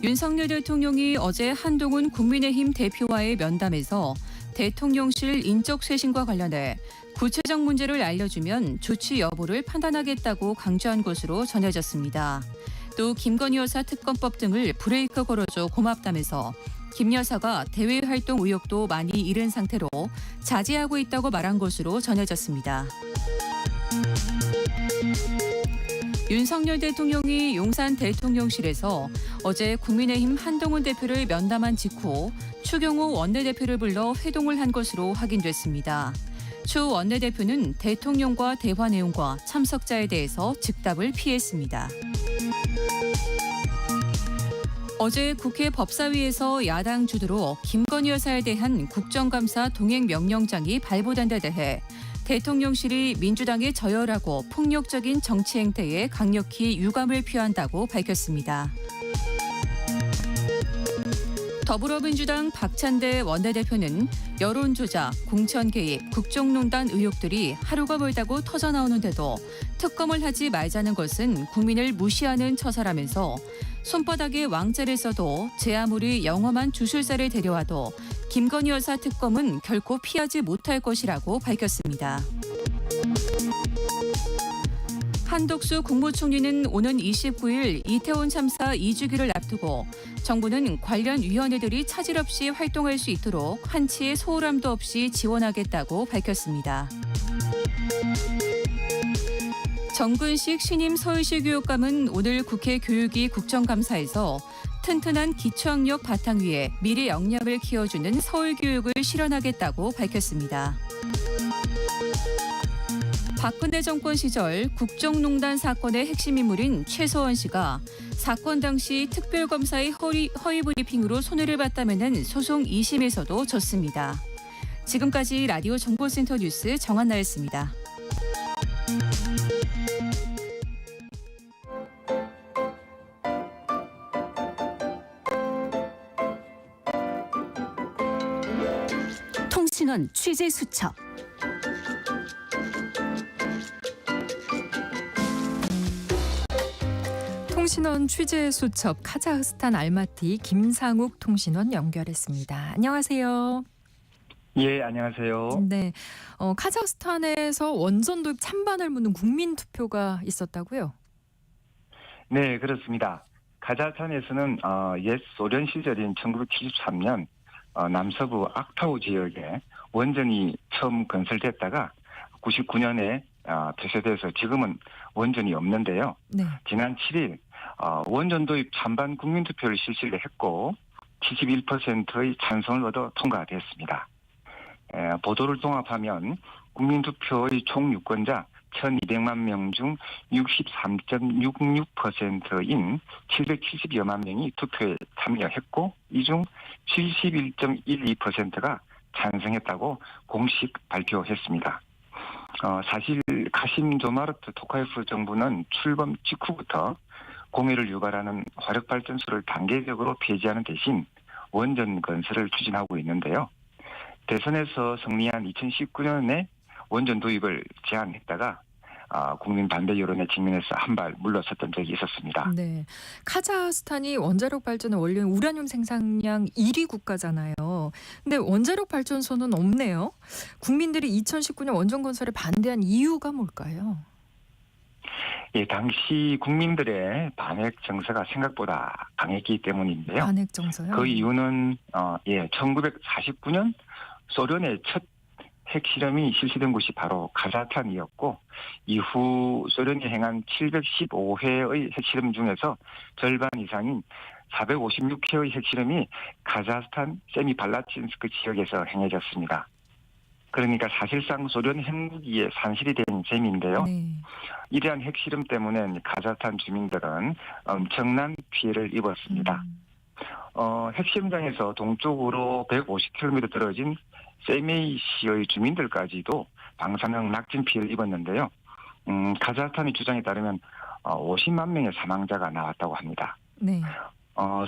윤석열 대통령이 어제 한동훈 국민의힘 대표와의 면담에서 대통령실 인적 쇄신과 관련해 구체적 문제를 알려주면 조치 여부를 판단하겠다고 강조한 것으로 전해졌습니다. 또 김건희 여사 특검법 등을 브레이크 걸어줘 고맙다면서 김 여사가 대외 활동 의욕도 많이 잃은 상태로 자제하고 있다고 말한 것으로 전해졌습니다. 윤석열 대통령이 용산 대통령실에서 어제 국민의힘 한동훈 대표를 면담한 직후 추경호 원내대표를 불러 회동을 한 것으로 확인됐습니다. 추 원내대표는 대통령과 대화 내용과 참석자에 대해서 즉답을 피했습니다. 어제 국회 법사위에서 야당 주도로 김건희 여사에 대한 국정감사 동행 명령장이 발부된 데 대해 대통령실이 민주당의 저열하고 폭력적인 정치 행태에 강력히 유감을 표한다고 밝혔습니다. 더불어민주당 박찬대 원내대표는 여론조작, 공천 개입, 국정농단 의혹들이 하루가 멀다고 터져나오는데도 특검을 하지 말자는 것은 국민을 무시하는 처사라면서 손바닥에 왕자를 써도 제 아무리 영험한 주술사를 데려와도 김건희 여사 특검은 결코 피하지 못할 것이라고 밝혔습니다. 한덕수 국무총리는 오는 29일 이태원 참사 2주기를 앞두고 정부는 관련 위원회들이 차질 없이 활동할 수 있도록 한치의 소홀함도 없이 지원하겠다고 밝혔습니다. 정근식 신임 서울시 교육감은 오늘 국회 교육위 국정감사에서 튼튼한 기초학력 바탕 위에 미래 역량을 키워주는 서울교육을 실현하겠다고 밝혔습니다. 박근혜 정권 시절 국정농단 사건의 핵심 인물인 최서원 씨가 사건 당시 특별검사의 허위 브리핑으로 손해를 봤다면은 소송 2심에서도 졌습니다. 지금까지 라디오 정보센터 뉴스 정한나였습니다. 통신원 취재 수첩. 통신원 취재 수첩 카자흐스탄 알마티 김상욱 통신원 연결했습니다. 안녕하세요. 예, 안녕하세요. 네, 카자흐스탄에서 원전 도입 찬반을 묻는 국민 투표가 있었다고요? 네, 그렇습니다. 카자흐스탄에서는 옛 소련 시절인 1973년 남서부 악타우 지역에 원전이 처음 건설됐다가 99년에 폐쇄돼서 지금은 원전이 없는데요. 네. 지난 7일 원전 도입 찬반 국민투표를 실시를 했고 71%의 찬성을 얻어 통과됐습니다. 보도를 종합하면 국민투표의 총 유권자 1,200만 명 중 63.66%인 770여만 명이 투표에 참여했고 이 중 71.12%가 찬성했다고 공식 발표했습니다. 사실 카심 조마르트 토카예프 정부는 출범 직후부터 공해를 유발하는 화력발전소를 단계적으로 폐지하는 대신 원전 건설을 추진하고 있는데요. 대선에서 승리한 2019년에 원전 도입을 제안했다가 국민 반대 여론에 직면해서 한 발 물러섰던 적이 있었습니다. 네. 카자흐스탄이 원자력 발전의 원료인 우라늄 생산량 1위 국가잖아요. 근데 원자력 발전소는 없네요. 국민들이 2019년 원전 건설에 반대한 이유가 뭘까요? 예, 당시 국민들의 반핵 정서가 생각보다 강했기 때문인데요. 반핵 정서요? 그 이유는 1949년 소련의 첫 핵실험이 실시된 곳이 바로 카자흐스탄이었고 이후 소련이 행한 715회의 핵실험 중에서 절반 이상인 456회의 핵실험이 카자흐스탄 세미발라친스크 지역에서 행해졌습니다. 그러니까 사실상 소련 핵무기의 산실이 된 셈인데요. 네. 이러한 핵실험 때문에 카자흐스탄 주민들은 엄청난 피해를 입었습니다. 핵실험장에서 동쪽으로 150km 떨어진 세메이시의 주민들까지도 방사능 낙진 피해를 입었는데요. 카자흐스탄의 주장에 따르면 50만 명의 사망자가 나왔다고 합니다. 네.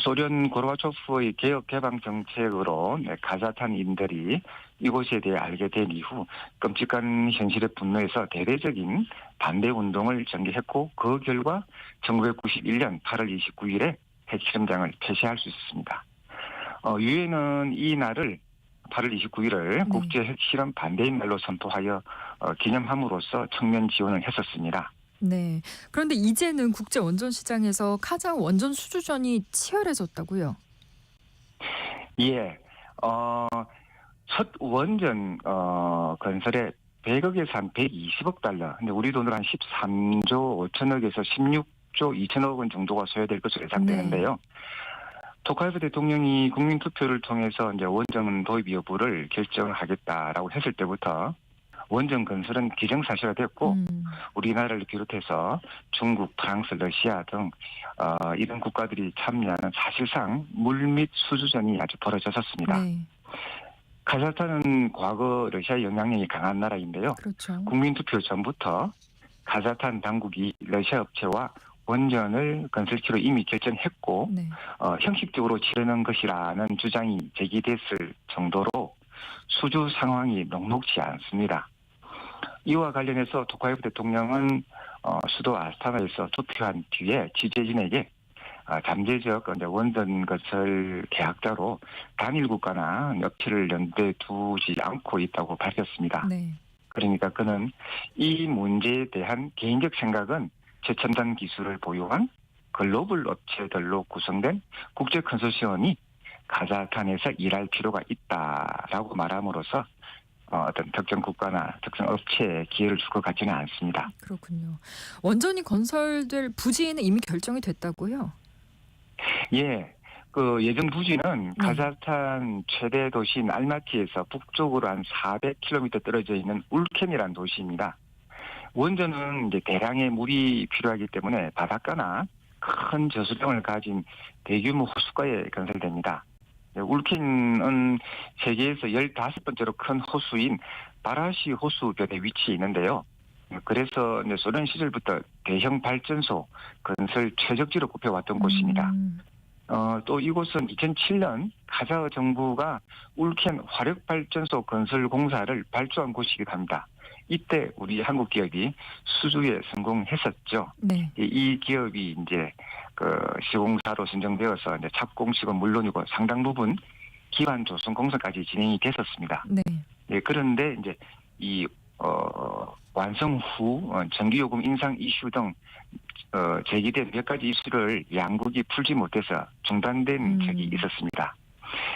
소련 고르바초프의 개혁 개방 정책으로 카자흐스탄인들이 이곳에 대해 알게 된 이후 끔찍한 현실에 분노해서 대대적인 반대 운동을 전개했고 그 결과 1991년 8월 29일에 핵실험장을 폐쇄할 수 있었습니다. 유엔은 이 날을 8월 29일을 국제 핵실험 반대인 날로 선포하여 기념함으로써 청년 지원을 했었습니다. 네. 그런데 이제는 국제 원전 시장에서 카자흐 원전 수주전이 치열해졌다고요? 예. 첫 원전 건설에 100억에서 한 120억 달러. 근데 우리 돈으로 한 13조 5천억에서 16조 2천억 원 정도가 소요될 것으로 예상되는데요. 토카예프 대통령이 국민 투표를 통해서 이제 원전 도입 여부를 결정하겠다라고 했을 때부터 원전 건설은 기정사실화됐고 우리나라를 비롯해서 중국, 프랑스, 러시아 등 이런 국가들이 참여하는 사실상 물밑 수주전이 아주 벌어졌었습니다. 네. 카자흐스탄은 과거 러시아의 영향력이 강한 나라인데요. 그렇죠. 국민투표 전부터 카자흐스탄 당국이 러시아 업체와 원전을 건설키로 이미 결정했고 네. 형식적으로 치르는 것이라는 주장이 제기됐을 정도로 수주 상황이 녹록지 않습니다. 이와 관련해서 토카예프 대통령은 수도 아스타나에서 투표한 뒤에 취재진에게 잠재적 원전 건설 계약자로 단일 국가나 업체를 연대에 두지 않고 있다고 밝혔습니다. 네. 그러니까 그는 이 문제에 대한 개인적 생각은 최첨단 기술을 보유한 글로벌 업체들로 구성된 국제 컨소시엄이 카자흐스탄에서 일할 필요가 있다라고 말함으로써 어떤 특정 국가나 특정 업체에 기회를 줄 것 같지는 않습니다. 그렇군요. 원전이 건설될 부지는 이미 결정이 됐다고요? 예. 그 예정 부지는 카자흐스탄 최대 도시인 알마티에서 북쪽으로 한 400km 떨어져 있는 울켄이라는 도시입니다. 원전은 이제 대량의 물이 필요하기 때문에 바닷가나 큰 저수정을 가진 대규모 호수가에 건설됩니다. 울켄은 세계에서 15번째로 큰 호수인 바라시 호수변에 위치해 있는데요. 그래서 이제 소련 시절부터 대형 발전소 건설 최적지로 꼽혀왔던 곳입니다. 또 이곳은 2007년 카자흐 정부가 울켄 화력발전소 건설 공사를 발주한 곳이기도 합니다. 이때 우리 한국 기업이 수주에 성공했었죠. 네. 이 기업이 이제 그 시공사로 선정되어서 이제 착공식은 물론이고 상당 부분 기반 조성 공사까지 진행이 됐었습니다. 네. 예, 그런데 이제 이 완성 후 전기요금 인상 이슈 등 제기된 몇 가지 이슈를 양국이 풀지 못해서 중단된 적이 있었습니다.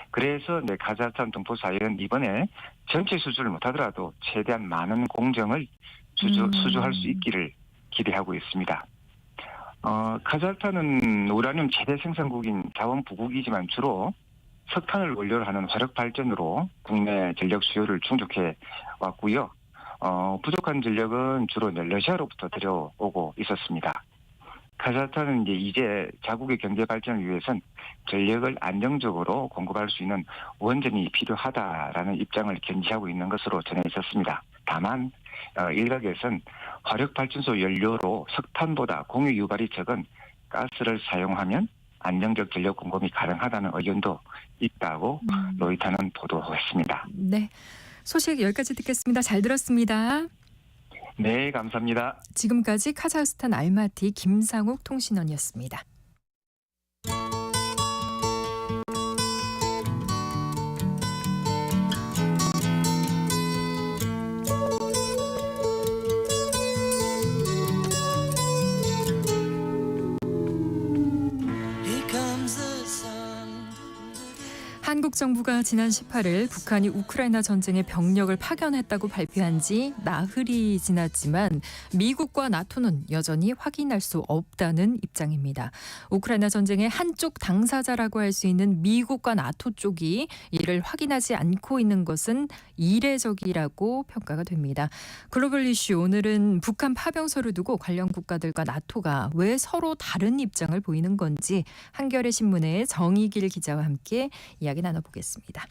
그래서 카자흐스탄 동포사회는 이번에 전체 수주를 못하더라도 최대한 많은 공정을 수주할 수 있기를 기대하고 있습니다. 카자흐스탄은 우라늄 최대 생산국인 자원부국이지만 주로 석탄을 원료로 하는 화력발전으로 국내 전력 수요를 충족해 왔고요. 부족한 전력은 주로 러시아로부터 들여오고 있었습니다. 카자흐스탄은 이제 자국의 경제 발전을 위해선 전력을 안정적으로 공급할 수 있는 원전이 필요하다라는 입장을 견지하고 있는 것으로 전해 있었습니다. 다만 일각에선 화력발전소 연료로 석탄보다 공유 유발이 적은 가스를 사용하면 안정적 전력 공급이 가능하다는 의견도 있다고 로이터는 보도했습니다. 네. 소식 여기까지 듣겠습니다. 잘 들었습니다. 네, 감사합니다. 지금까지 카자흐스탄 알마티 김상욱 통신원이었습니다. 한국 정부가 지난 18일 북한이 우크라이나 전쟁에 병력을 파견했다고 발표한 지 나흘이 지났지만 미국과 나토는 여전히 확인할 수 없다는 입장입니다. 우크라이나 전쟁의 한쪽 당사자라고 할 수 있는 미국과 나토 쪽이 이를 확인하지 않고 있는 것은 이례적이라고 평가가 됩니다. 글로벌 이슈 오늘은 북한 파병설을 두고 관련 국가들과 나토가 왜 서로 다른 입장을 보이는 건지 한겨레 신문의 정의길 기자와 함께 이야기 나눠보겠습니다.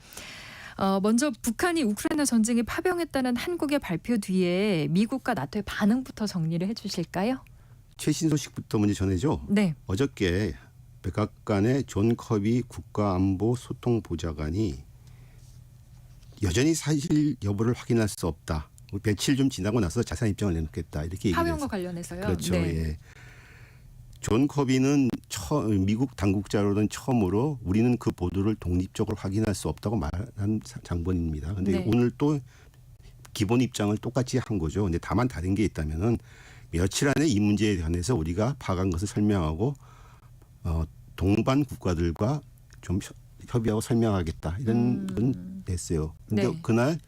먼저 북한이 우크라이나 전쟁에 파병했다는 한국의 발표 뒤에 미국과 나토의 반응부터 정리를 해주실까요? 최신 소식부터 먼저 전해줘. 네. 어저께 백악관의 존 커비 국가안보 소통보좌관이 여전히 사실 여부를 확인할 수 없다. 며칠 좀 지나고 나서 자세한 입장을 내놓겠다. 이렇게 얘기를 파병과 했어요. 관련해서요. 그렇죠. 네. 예. 존 커비는 미국 당국자로는 처음으로 우리는 그 보도를 독립적으로 확인할 수 없다고 말한 장본입니다. 그런데 네. 오늘 또 기본 입장을 똑같이 한 거죠. 근데 다만 다른 게 있다면은 며칠 안에 이 문제에 관해서 우리가 파악한 것을 설명하고 동반 국가들과 좀 협의하고 설명하겠다 이런 건 냈어요. 그런데 네. 그날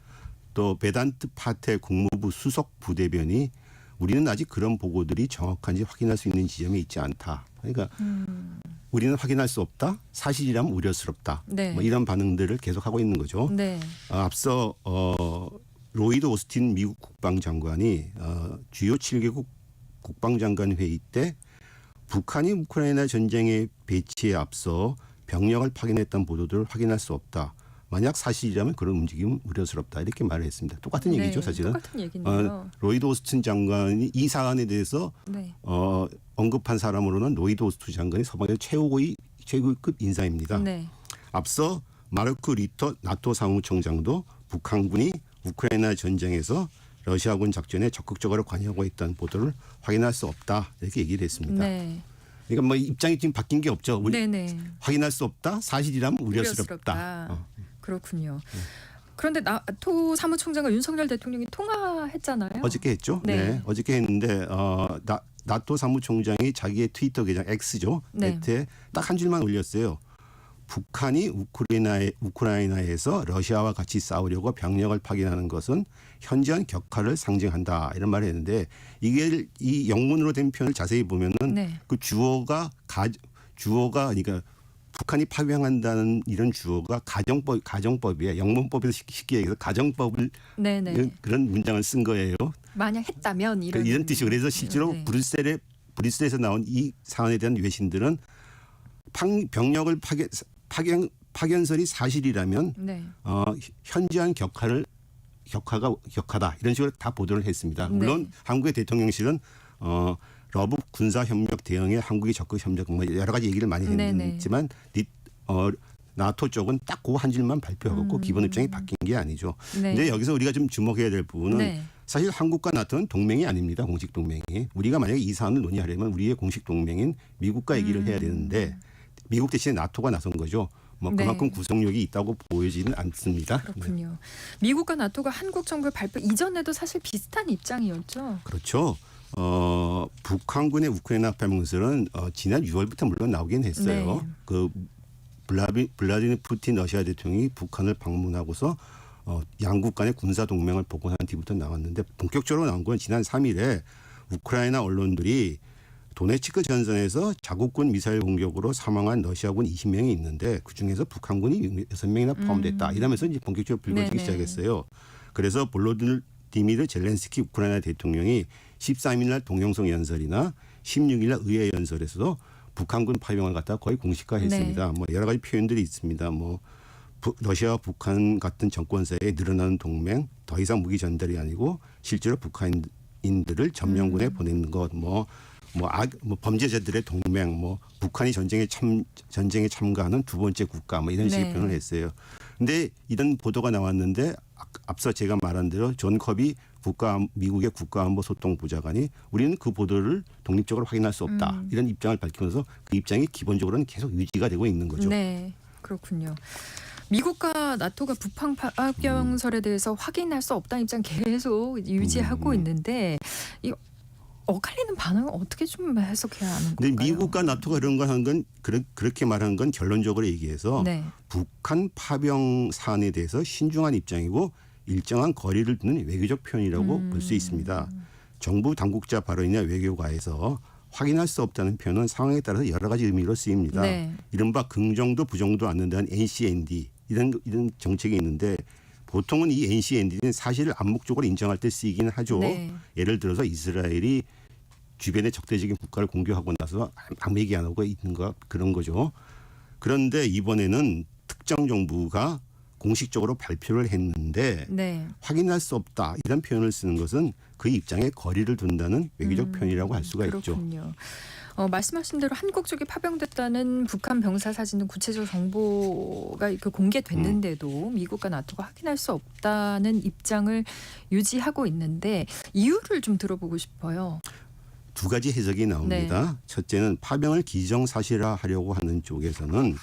또 베단트 파텔 국무부 수석 부대변이 우리는 아직 그런 보고들이 정확한지 확인할 수 있는 지점이 있지 않다. 그러니까 우리는 확인할 수 없다. 사실이라면 우려스럽다. 네. 뭐 이런 반응들을 계속하고 있는 거죠. 네. 앞서 로이드 오스틴 미국 국방장관이 주요 7개국 국방장관 회의 때 북한이 우크라이나 전쟁의 배치에 앞서 병력을 파견했던 보도들을 확인할 수 없다. 만약 사실이라면 그런 움직임은 우려스럽다. 이렇게 말을 했습니다. 똑같은 네, 얘기죠, 사실은. 똑같은 얘기네요. 로이드 오스틴 장관이 이 사안에 대해서 네. 언급한 사람으로는 로이드 오스틴 장관이 서방의 최고급 인사입니다. 네. 앞서 마르크 리터 나토 사무총장도 북한군이 우크라이나 전쟁에서 러시아군 작전에 적극적으로 관여하고 있다는 보도를 확인할 수 없다. 이렇게 얘기를 했습니다. 네. 그러니까 뭐 입장이 지금 바뀐 게 없죠. 우리 네네. 확인할 수 없다. 사실이라면 우려스럽다. 우려스럽다. 그렇군요. 그런데 나토 사무총장과 윤석열 대통령이 통화했잖아요. 어저께 했죠. 네. 네. 어저께 했는데 나토 사무총장이 자기의 트위터 계정 X죠. 네. 네트에 딱 한 줄만 올렸어요. 북한이 우크라이나에서 러시아와 같이 싸우려고 병력을 파견하는 것은 현저한 격화를 상징한다. 이런 말을 했는데 이게 이 영문으로 된 표현을 자세히 보면은 네. 그 주어가 그러니까 북한이 파병한다는 이런 주어가 가정법이에요. 영문법에서 쉽게 얘기해서 가정법을 네네. 그런 문장을 쓴 거예요. 만약 했다면 이런 뜻이죠. 그래서 실제로 네. 브뤼셀에서 나온 이 사안에 대한 외신들은 병력을 파견설이 사실이라면 네. 현저한 격하다 이런 식으로 다 보도를 했습니다. 물론 네. 한국의 대통령실은 러브 군사협력 대응에 한국이 적극 협력 여러 가지 얘기를 많이 했지만 나토 쪽은 딱 그 한 줄만 발표하고 기본 입장이 바뀐 게 아니죠. 네. 근데 여기서 우리가 좀 주목해야 될 부분은 네. 사실 한국과 나토는 동맹이 아닙니다. 공식 동맹이. 우리가 만약에 이 사안을 논의하려면 우리의 공식 동맹인 미국과 얘기를 해야 되는데 미국 대신에 나토가 나선 거죠. 뭐 그만큼 네. 구속력이 있다고 보여지는 않습니다. 그렇군요. 미국과 나토가 한국 정부의 발표 이전에도 사실 비슷한 입장이었죠. 그렇죠. 북한군의 우크라이나 파병설은 지난 6월부터 물론 나오긴 했어요. 네. 그 블라디미르 푸틴 러시아 대통령이 북한을 방문하고서 양국 간의 군사 동맹을 복원한 뒤부터 나왔는데 본격적으로 나온 건 지난 3일에 우크라이나 언론들이 도네츠크 전선에서 자국군 미사일 공격으로 사망한 러시아군 20명이 있는데 그중에서 북한군이 6명이나 포함됐다. 이러면서 이제 본격적으로 불거지기 네네. 시작했어요. 그래서 볼로디미르 젤렌스키 우크라이나 대통령이 13일 날 동영성 연설이나 16일 날 의회 연설에서도 북한군 파병을 갖다 거의 공식화했습니다. 네. 뭐 여러 가지 표현들이 있습니다. 뭐 러시아와 북한 같은 정권 사이에 늘어나는 동맹, 더 이상 무기 전달이 아니고 실제로 북한인들을 점령군에 보내는 것, 범죄자들의 동맹, 북한이 전쟁에 참가하는 두 번째 국가, 이런 식의 네. 표현을 했어요. 근데 이런 보도가 나왔는데 앞서 제가 말한 대로 존 커비 미국의 국가안보소통부장관이 우리는 그 보도를 독립적으로 확인할 수 없다. 이런 입장을 밝히면서 그 입장이 기본적으로는 계속 유지가 되고 있는 거죠. 네, 그렇군요. 미국과 나토가 북한 파병설에 대해서 확인할 수 없다는 입장 계속 유지하고 있는데 이 엇갈리는 반응은 어떻게 좀 해석해야 하는 근데 건가요? 미국과 나토가 이런 걸 한 건 그렇게 말한 건 결론적으로 얘기해서 네. 북한 파병 사안에 대해서 신중한 입장이고 일정한 거리를 두는 외교적 표현이라고 볼 수 있습니다. 정부 당국자 발언이나 외교가에서 확인할 수 없다는 표현은 상황에 따라서 여러 가지 의미로 쓰입니다. 네. 이른바 긍정도 부정도 않는다는 NCND 이런 정책이 있는데 보통은 이 NCND는 사실을 암묵적으로 인정할 때 쓰이긴 하죠. 네. 예를 들어서 이스라엘이 주변의 적대적인 국가를 공격하고 나서 아무 얘기 안 하고 있는 거 그런 거죠. 그런데 이번에는 특정 정부가 공식적으로 발표를 했는데 네. 확인할 수 없다 이런 표현을 쓰는 것은 그 입장에 거리를 둔다는 외교적 표현이라고 할 수가 있죠. 그렇군요. 말씀하신 대로 한국 쪽이 파병됐다는 북한 병사 사진은 구체적 정보가 공개됐는데도 미국과 나토가 확인할 수 없다는 입장을 유지하고 있는데 이유를 좀 들어보고 싶어요. 두 가지 해석이 나옵니다. 네. 첫째는 파병을 기정사실화하려고 하는 쪽에서는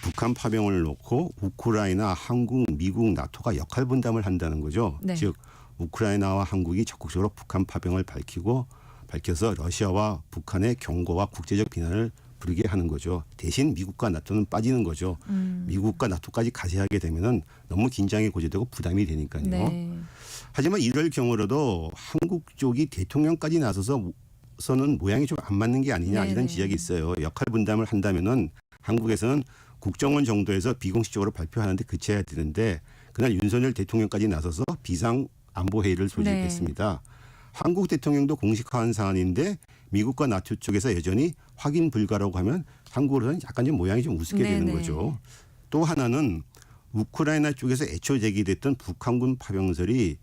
북한 파병을 놓고 우크라이나, 한국, 미국, 나토가 역할 분담을 한다는 거죠. 네. 즉 우크라이나와 한국이 적극적으로 북한 파병을 밝혀서 러시아와 북한의 경고와 국제적 비난을 부르게 하는 거죠. 대신 미국과 나토는 빠지는 거죠. 미국과 나토까지 가세하게 되면은 너무 긴장이 고조되고 부담이 되니까요. 네. 하지만 이럴 경우라도 한국 쪽이 대통령까지 나서서는 모양이 좀 안 맞는 게 아니냐 네네. 이런 지적이 있어요. 역할 분담을 한다면은 한국에서는 국정원 정도에서 비공식적으로 발표하는데 그쳐야 되는데 그날 윤석열 대통령까지 나서서 비상 안보 회의를 소집했습니다. 한국 대통령도 공식화한 사안인데 미국과 나토 쪽에서 여전히 확인 불가라고 하면 한국으로서는 약간 좀 모양이 좀 우습게 되는 네네. 거죠. 또 하나는 우크라이나 쪽에서 애초 제기됐던 북한군 파병설이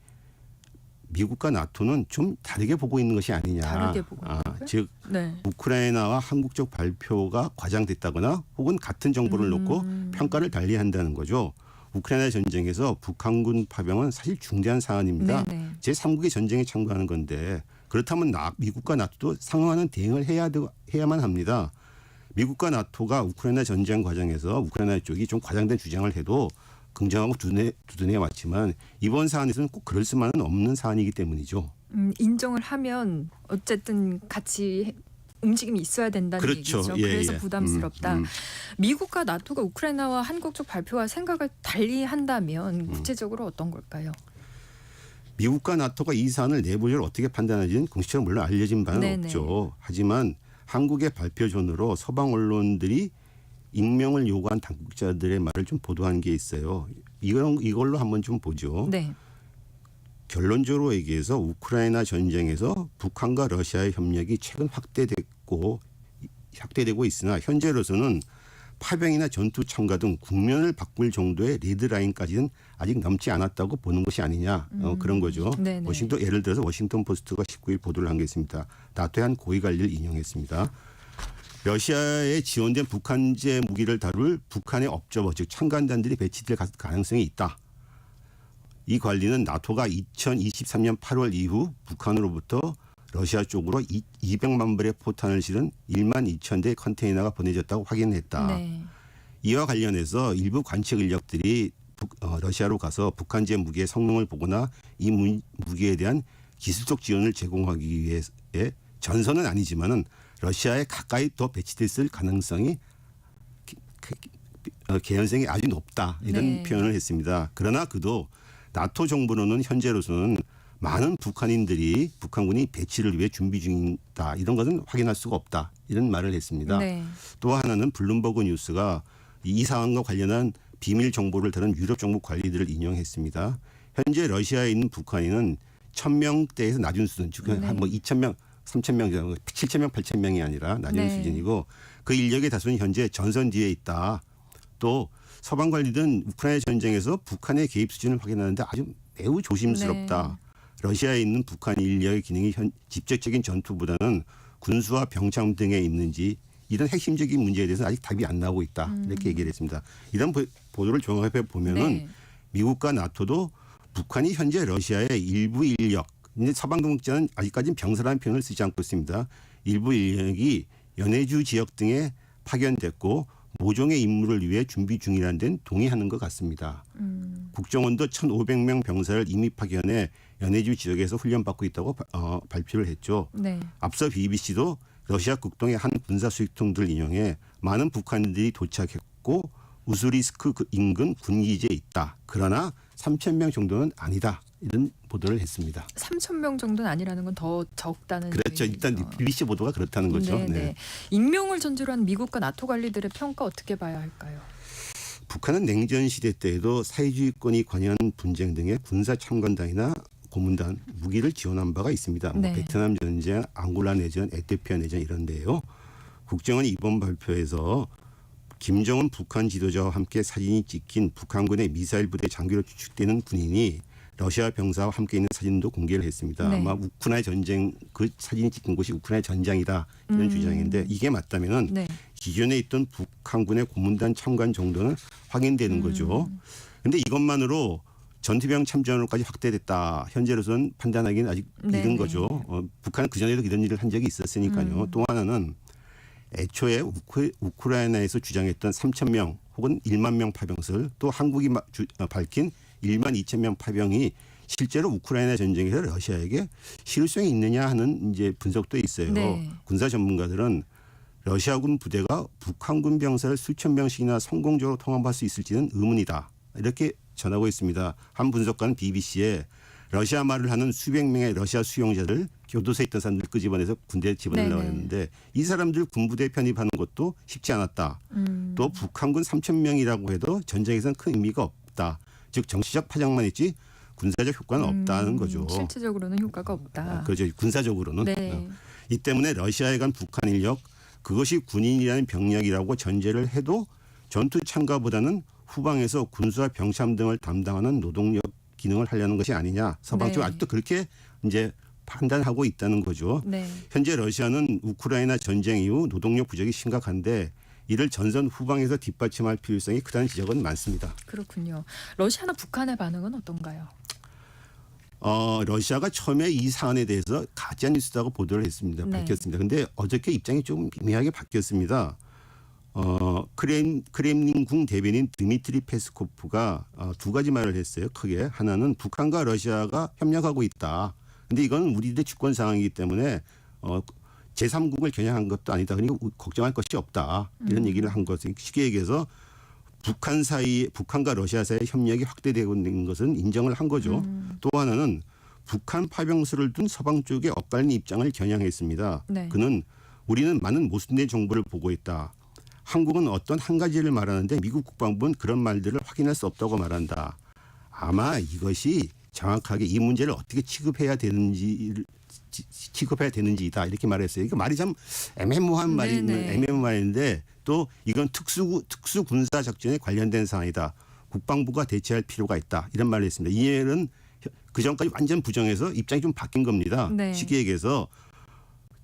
미국과 나토는 좀 다르게 보고 있는 것이 아니냐. 다르게 보고 있는 거요? 즉 네. 우크라이나와 한국 쪽 발표가 과장됐다거나 혹은 같은 정보를 놓고 평가를 달리한다는 거죠. 우크라이나 전쟁에서 북한군 파병은 사실 중대한 사안입니다. 네네. 제3국의 전쟁에 참가하는 건데 그렇다면 미국과 나토도 상응하는 대응을 해야만 합니다. 미국과 나토가 우크라이나 전쟁 과정에서 우크라이나 쪽이 좀 과장된 주장을 해도 긍정하고 두둔해 왔지만 이번 사안에서는 꼭 그럴 수만은 없는 사안이기 때문이죠. 인정을 하면 어쨌든 같이 움직임이 있어야 된다는 그렇죠. 얘기죠. 예, 그래서 예. 부담스럽다. 미국과 나토가 우크라이나와 한국 쪽 발표와 생각을 달리한다면 구체적으로 어떤 걸까요? 미국과 나토가 이 사안을 내부적으로 어떻게 판단하는지는 공식적으로 물론 알려진 바는 네네. 없죠. 하지만 한국의 발표전으로 서방 언론들이 익명을 요구한 당국자들의 말을 좀 보도한 게 있어요. 이걸로 한번 좀 보죠. 네. 결론적으로 얘기해서 우크라이나 전쟁에서 북한과 러시아의 협력이 최근 확대되고 있으나 현재로서는 파병이나 전투 참가 등 국면을 바꿀 정도의 레드라인까지는 아직 넘지 않았다고 보는 것이 아니냐 그런 거죠. 네네. 예를 들어서 워싱턴 포스트가 19일 보도를 한 게 있습니다. 나토의 한 고위 관리를 인용했습니다. 러시아에 지원된 북한제 무기를 다룰 북한의 업저버 즉 참관단들이 배치될 가능성이 있다. 이 관리는 나토가 2023년 8월 이후 북한으로부터 러시아 쪽으로 200만 벌의 포탄을 실은 1만 2천 대의 컨테이너가 보내졌다고 확인했다. 네. 이와 관련해서 일부 관측 인력들이 러시아로 가서 북한제 무기의 성능을 보거나 이 무기에 대한 기술적 지원을 제공하기 위해 전선은 아니지만은 러시아에 가까이 더 배치됐을 가능성이 개연성이 아주 높다 이런 네. 표현을 했습니다. 그러나 그도 나토 정부로는 현재로서는 많은 북한인들이 북한군이 배치를 위해 준비 중이다 이런 것은 확인할 수가 없다 이런 말을 했습니다. 네. 또 하나는 블룸버그 뉴스가 이 사안과 관련한 비밀 정보를 다룬 유럽 정부 관리들을 인용했습니다. 현재 러시아에 있는 북한인은 1,000명대에서 낮은 수준, 즉 네. 한 2,000명, 3,000명, 7,000명, 8,000명이 아니라 낮은 네. 수준이고 그 인력의 다수는 현재 전선 뒤에 있다. 또 서방 관리들은 우크라이나 전쟁에서 북한의 개입 수준을 확인하는데 아주 매우 조심스럽다. 러시아에 있는 북한 인력의 기능이 직접적인 전투보다는 군수와 병참 등에 있는지 이런 핵심적인 문제에 대해서 아직 답이 안 나오고 있다. 이렇게 얘기를 했습니다. 이런 보도를 종합해 보면은 네. 미국과 나토도 북한이 현재 러시아의 일부 인력, 이제 서방 동국자는 아직까지는 병사라는 표현을 쓰지 않고 있습니다. 일부 인력이 연해주 지역 등에 파견됐고 모종의 임무를 위해 준비 중이라는 데는 동의하는 것 같습니다. 국정원도 1,500명 병사를 이미 파견해 연해주 지역에서 훈련받고 있다고 발표를 했죠. 네. 앞서 BBC도 러시아 국동의 한 군사 수익통들 인용해 많은 북한인들이 도착했고 우스리스크 인근 군기지에 있다. 그러나 3,000명 정도는 아니다. 이런 보도를 했습니다. 3,000명 정도는 아니라는 건 더 적다는 그렇죠. 얘기죠. 일단 BBC 보도가 그렇다는 거죠. 네, 네. 네. 익명을 전제로 한 미국과 나토 관리들의 평가 어떻게 봐야 할까요? 북한은 냉전 시대 때에도 사회주의권이 관여한 분쟁 등의 군사 참관단이나 고문단 무기를 지원한 바가 있습니다. 네. 베트남 전쟁, 앙골라 내전, 에티오피아 내전 이런데요. 국정원이 이번 발표에서 김정은 북한 지도자와 함께 사진이 찍힌 북한군의 미사일 부대 장교로 추측되는 군인이 러시아 병사와 함께 있는 사진도 공개를 했습니다. 네. 아마 우크라이나 전쟁 그 사진이 찍힌 곳이 우크라이나 전장이다 이런 주장인데 이게 맞다면은 네. 기존에 있던 북한군의 고문단 참관 정도는 확인되는 거죠. 그런데 이것만으로 전투병 참전으로까지 확대됐다. 현재로서는 판단하기는 아직 네, 이른 네. 거죠. 북한은 그전에도 이런 일을 한 적이 있었으니까요. 또 하나는 애초에 우크라이나에서 주장했던 3,000명 혹은 1만 명 파병설 또 한국이 밝힌 1만 2천 명 파병이 실제로 우크라이나 전쟁에서 러시아에게 실효성이 있느냐 하는 이제 분석도 있어요. 네. 군사 전문가들은 러시아군 부대가 북한군 병사를 수천 명씩이나 성공적으로 통합할 수 있을지는 의문이다. 이렇게 전하고 있습니다. 한 분석가는 BBC에 러시아 말을 하는 수백 명의 러시아 수용자들 교도소에 있던 사람들 끄집어내서 군대에 집어넣으려고 네네. 했는데 이 사람들 군부대에 편입하는 것도 쉽지 않았다. 또 북한군 3,000명이라고 해도 전쟁에서는 큰 의미가 없다. 즉 정치적 파장만 있지 군사적 효과는 없다는 거죠. 실질적으로는 효과가 없다. 그렇죠. 군사적으로는. 네. 이 때문에 러시아에 간 북한 인력 그것이 군인이라는 병력이라고 전제를 해도 전투 참가보다는 후방에서 군수와 병참 등을 담당하는 노동력 기능을 하려는 것이 아니냐. 서방 쪽 네. 아직도 그렇게 이제 판단하고 있다는 거죠. 네. 현재 러시아는 우크라이나 전쟁 이후 노동력 부족이 심각한데 이를 전선 후방에서 뒷받침할 필요성이 크다는 지적은 많습니다. 그렇군요. 러시아나 북한의 반응은 어떤가요? 러시아가 처음에 이 사안에 대해서 가짜 뉴스라고 보도를 했습니다. 네. 밝혔습니다. 그런데 어저께 입장이 좀 미묘하게 바뀌었습니다. 크렘린궁 대변인 드미트리 페스코프가 두 가지 말을 했어요. 크게 하나는 북한과 러시아가 협력하고 있다. 근데 이건 우리들의 주권 상황이기 때문에 제3국을 겨냥한 것도 아니다. 그러니까 걱정할 것이 없다. 이런 얘기를 한 것은 쉽게 얘기해서 북한과 러시아 사이의 협력이 확대되고 있는 것은 인정을 한 거죠. 또 하나는 북한 파병수를 둔 서방 쪽의 엇갈린 입장을 겨냥했습니다. 네. 그는 우리는 많은 모순된 정보를 보고 있다. 한국은 어떤 한 가지를 말하는데 미국 국방부는 그런 말들을 확인할 수 없다고 말한다. 아마 이것이 정확하게 이 문제를 어떻게 취급해야 되는지다 이렇게 말했어요. 이거 말이 참 애매모호한 말인데 또 이건 특수 군사 작전에 관련된 사안이다. 국방부가 대처할 필요가 있다. 이런 말을 했습니다. 이 얘기는 그 전까지 완전 부정해서 입장이 좀 바뀐 겁니다. 네. 쉽게 얘기해서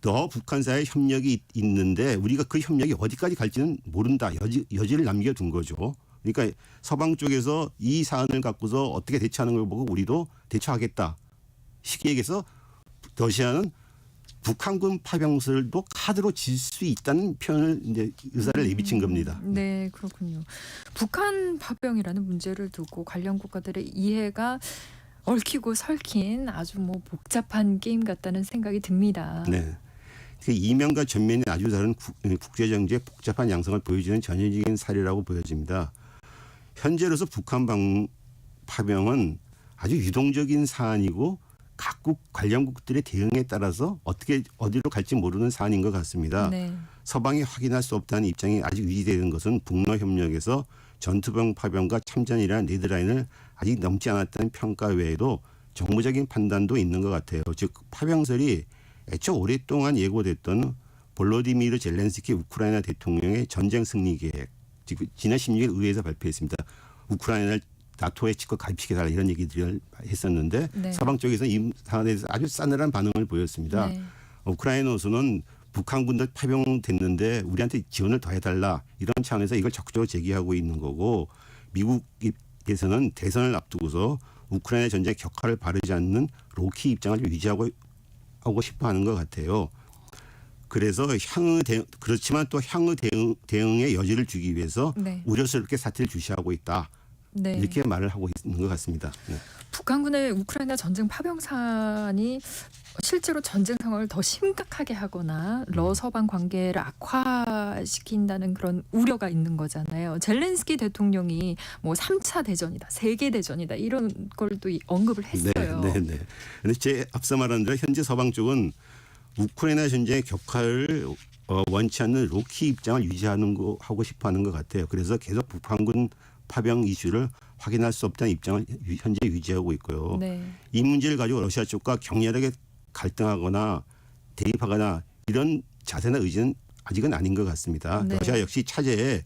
더 북한사의 협력이 있는데 우리가 그 협력이 어디까지 갈지는 모른다. 여지를 남겨둔 거죠. 그러니까 서방 쪽에서 이 사안을 갖고서 어떻게 대처하는 걸 보고 우리도 대처하겠다. 쉽게 얘기해서 러시아는 북한군 파병설도 카드로 질 수 있다는 표현을 이제 의사를 내비친 겁니다. 네, 그렇군요. 북한 파병이라는 문제를 두고 관련 국가들의 이해가 얽히고 설킨 아주 복잡한 게임 같다는 생각이 듭니다. 네. 이면과 전면이 아주 다른 국제정치의 복잡한 양상을 보여주는 전형적인 사례라고 보여집니다. 현재로서 북한 파병은 아주 유동적인 사안이고 각국 관련국들의 대응에 따라서 어디로 갈지 모르는 사안인 것 같습니다. 네. 서방이 확인할 수 없다는 입장이 아직 유지되는 것은 북러 협력에서 전투병 파병과 참전이라는 레드라인을 아직 넘지 않았다는 평가 외에도 정무적인 판단도 있는 것 같아요. 즉 파병설이 애초 오랫동안 예고됐던 볼로디미르 젤렌스키 우크라이나 대통령의 전쟁 승리 계획, 지난 16일 의회에서 발표했습니다. 우크라이나를 나토에 직접 가입시켜달라 이런 얘기들을 했었는데 네. 서방 쪽에서는 이 사안에 대해서 아주 싸늘한 반응을 보였습니다. 네. 우크라이나로서는 북한군들 파병됐는데 우리한테 지원을 더 해달라 이런 차원에서 이걸 적극적으로 제기하고 있는 거고 미국에서는 대선을 앞두고서 우크라이나 전쟁의 격화를 바르지 않는 로키 입장을 유지하고 싶어하는 것 같아요. 그래서 그렇지만 또 향후 대응의 여지를 주기 위해서 네. 우려스럽게 사태를 주시하고 있다. 네. 이렇게 말을 하고 있는 것 같습니다. 네. 북한군의 우크라이나 전쟁 파병사안이 실제로 전쟁 상황을 더 심각하게 하거나 러서방 관계를 악화시킨다는 그런 우려가 있는 거잖아요. 젤렌스키 대통령이 뭐 3차 대전이다, 세계 대전이다 이런 걸 또 언급을 했어요. 네. 그런데 제 앞서 말한 대로 현재 서방 쪽은 우크라이나 전쟁의 격화를 원치 않는 로키 입장을 하고 싶어하는 것 같아요. 그래서 계속 북한군 파병 이슈를 확인할 수 없다는 입장을 현재 유지하고 있고요. 네. 이 문제를 가지고 러시아 쪽과 격렬하게 갈등하거나 대립하거나 이런 자세나 의지는 아직은 아닌 것 같습니다. 네. 러시아 역시 차제에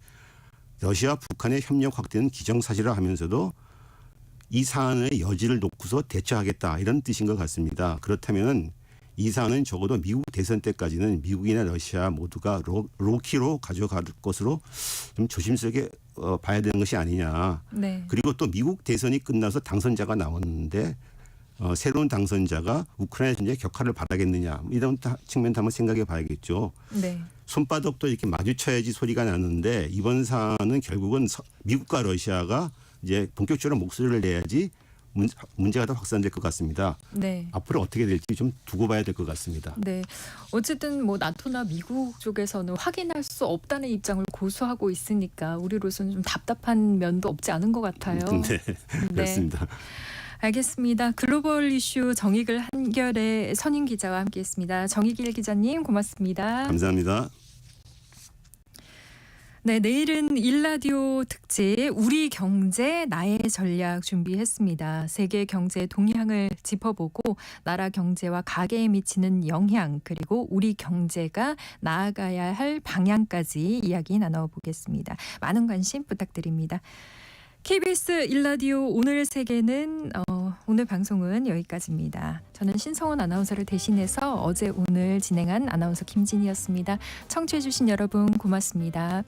러시아와 북한의 협력 확대는 기정사실화 하면서도 이 사안의 여지를 놓고서 대처하겠다 이런 뜻인 것 같습니다. 그렇다면 이 사안은 적어도 미국 대선 때까지는 미국이나 러시아 모두가 로키로 가져갈 것으로 좀 조심스럽게 봐야 되는 것이 아니냐. 네. 그리고 또 미국 대선이 끝나서 당선자가 나왔는데 새로운 당선자가 우크라이나 전쟁의 격화를 바라겠느냐 이런 측면도 한번 생각해 봐야겠죠. 네. 손바닥도 이렇게 마주쳐야지 소리가 나는데 이번 사안은 결국은 미국과 러시아가 이제 본격적으로 목소리를 내야지 문제가 더 확산될 것 같습니다. 네. 앞으로 어떻게 될지 좀 두고 봐야 될 것 같습니다. 네. 어쨌든 뭐 나토나 미국 쪽에서는 확인할 수 없다는 입장을 고수하고 있으니까 우리로서는 좀 답답한 면도 없지 않은 것 같아요. 네, 그렇습니다. 알겠습니다. 글로벌 이슈 정익을 한결의 선임 기자와 함께했습니다. 정익일 기자님 고맙습니다. 감사합니다. 네, 내일은 일라디오 특집 우리 경제 나의 전략 준비했습니다. 세계 경제 동향을 짚어보고 나라 경제와 가계에 미치는 영향 그리고 우리 경제가 나아가야 할 방향까지 이야기 나눠보겠습니다. 많은 관심 부탁드립니다. KBS 일라디오 오늘 세계는 오늘 방송은 여기까지입니다. 저는 신성원 아나운서를 대신해서 어제 오늘 진행한 아나운서 김진희였습니다. 청취해주신 여러분 고맙습니다.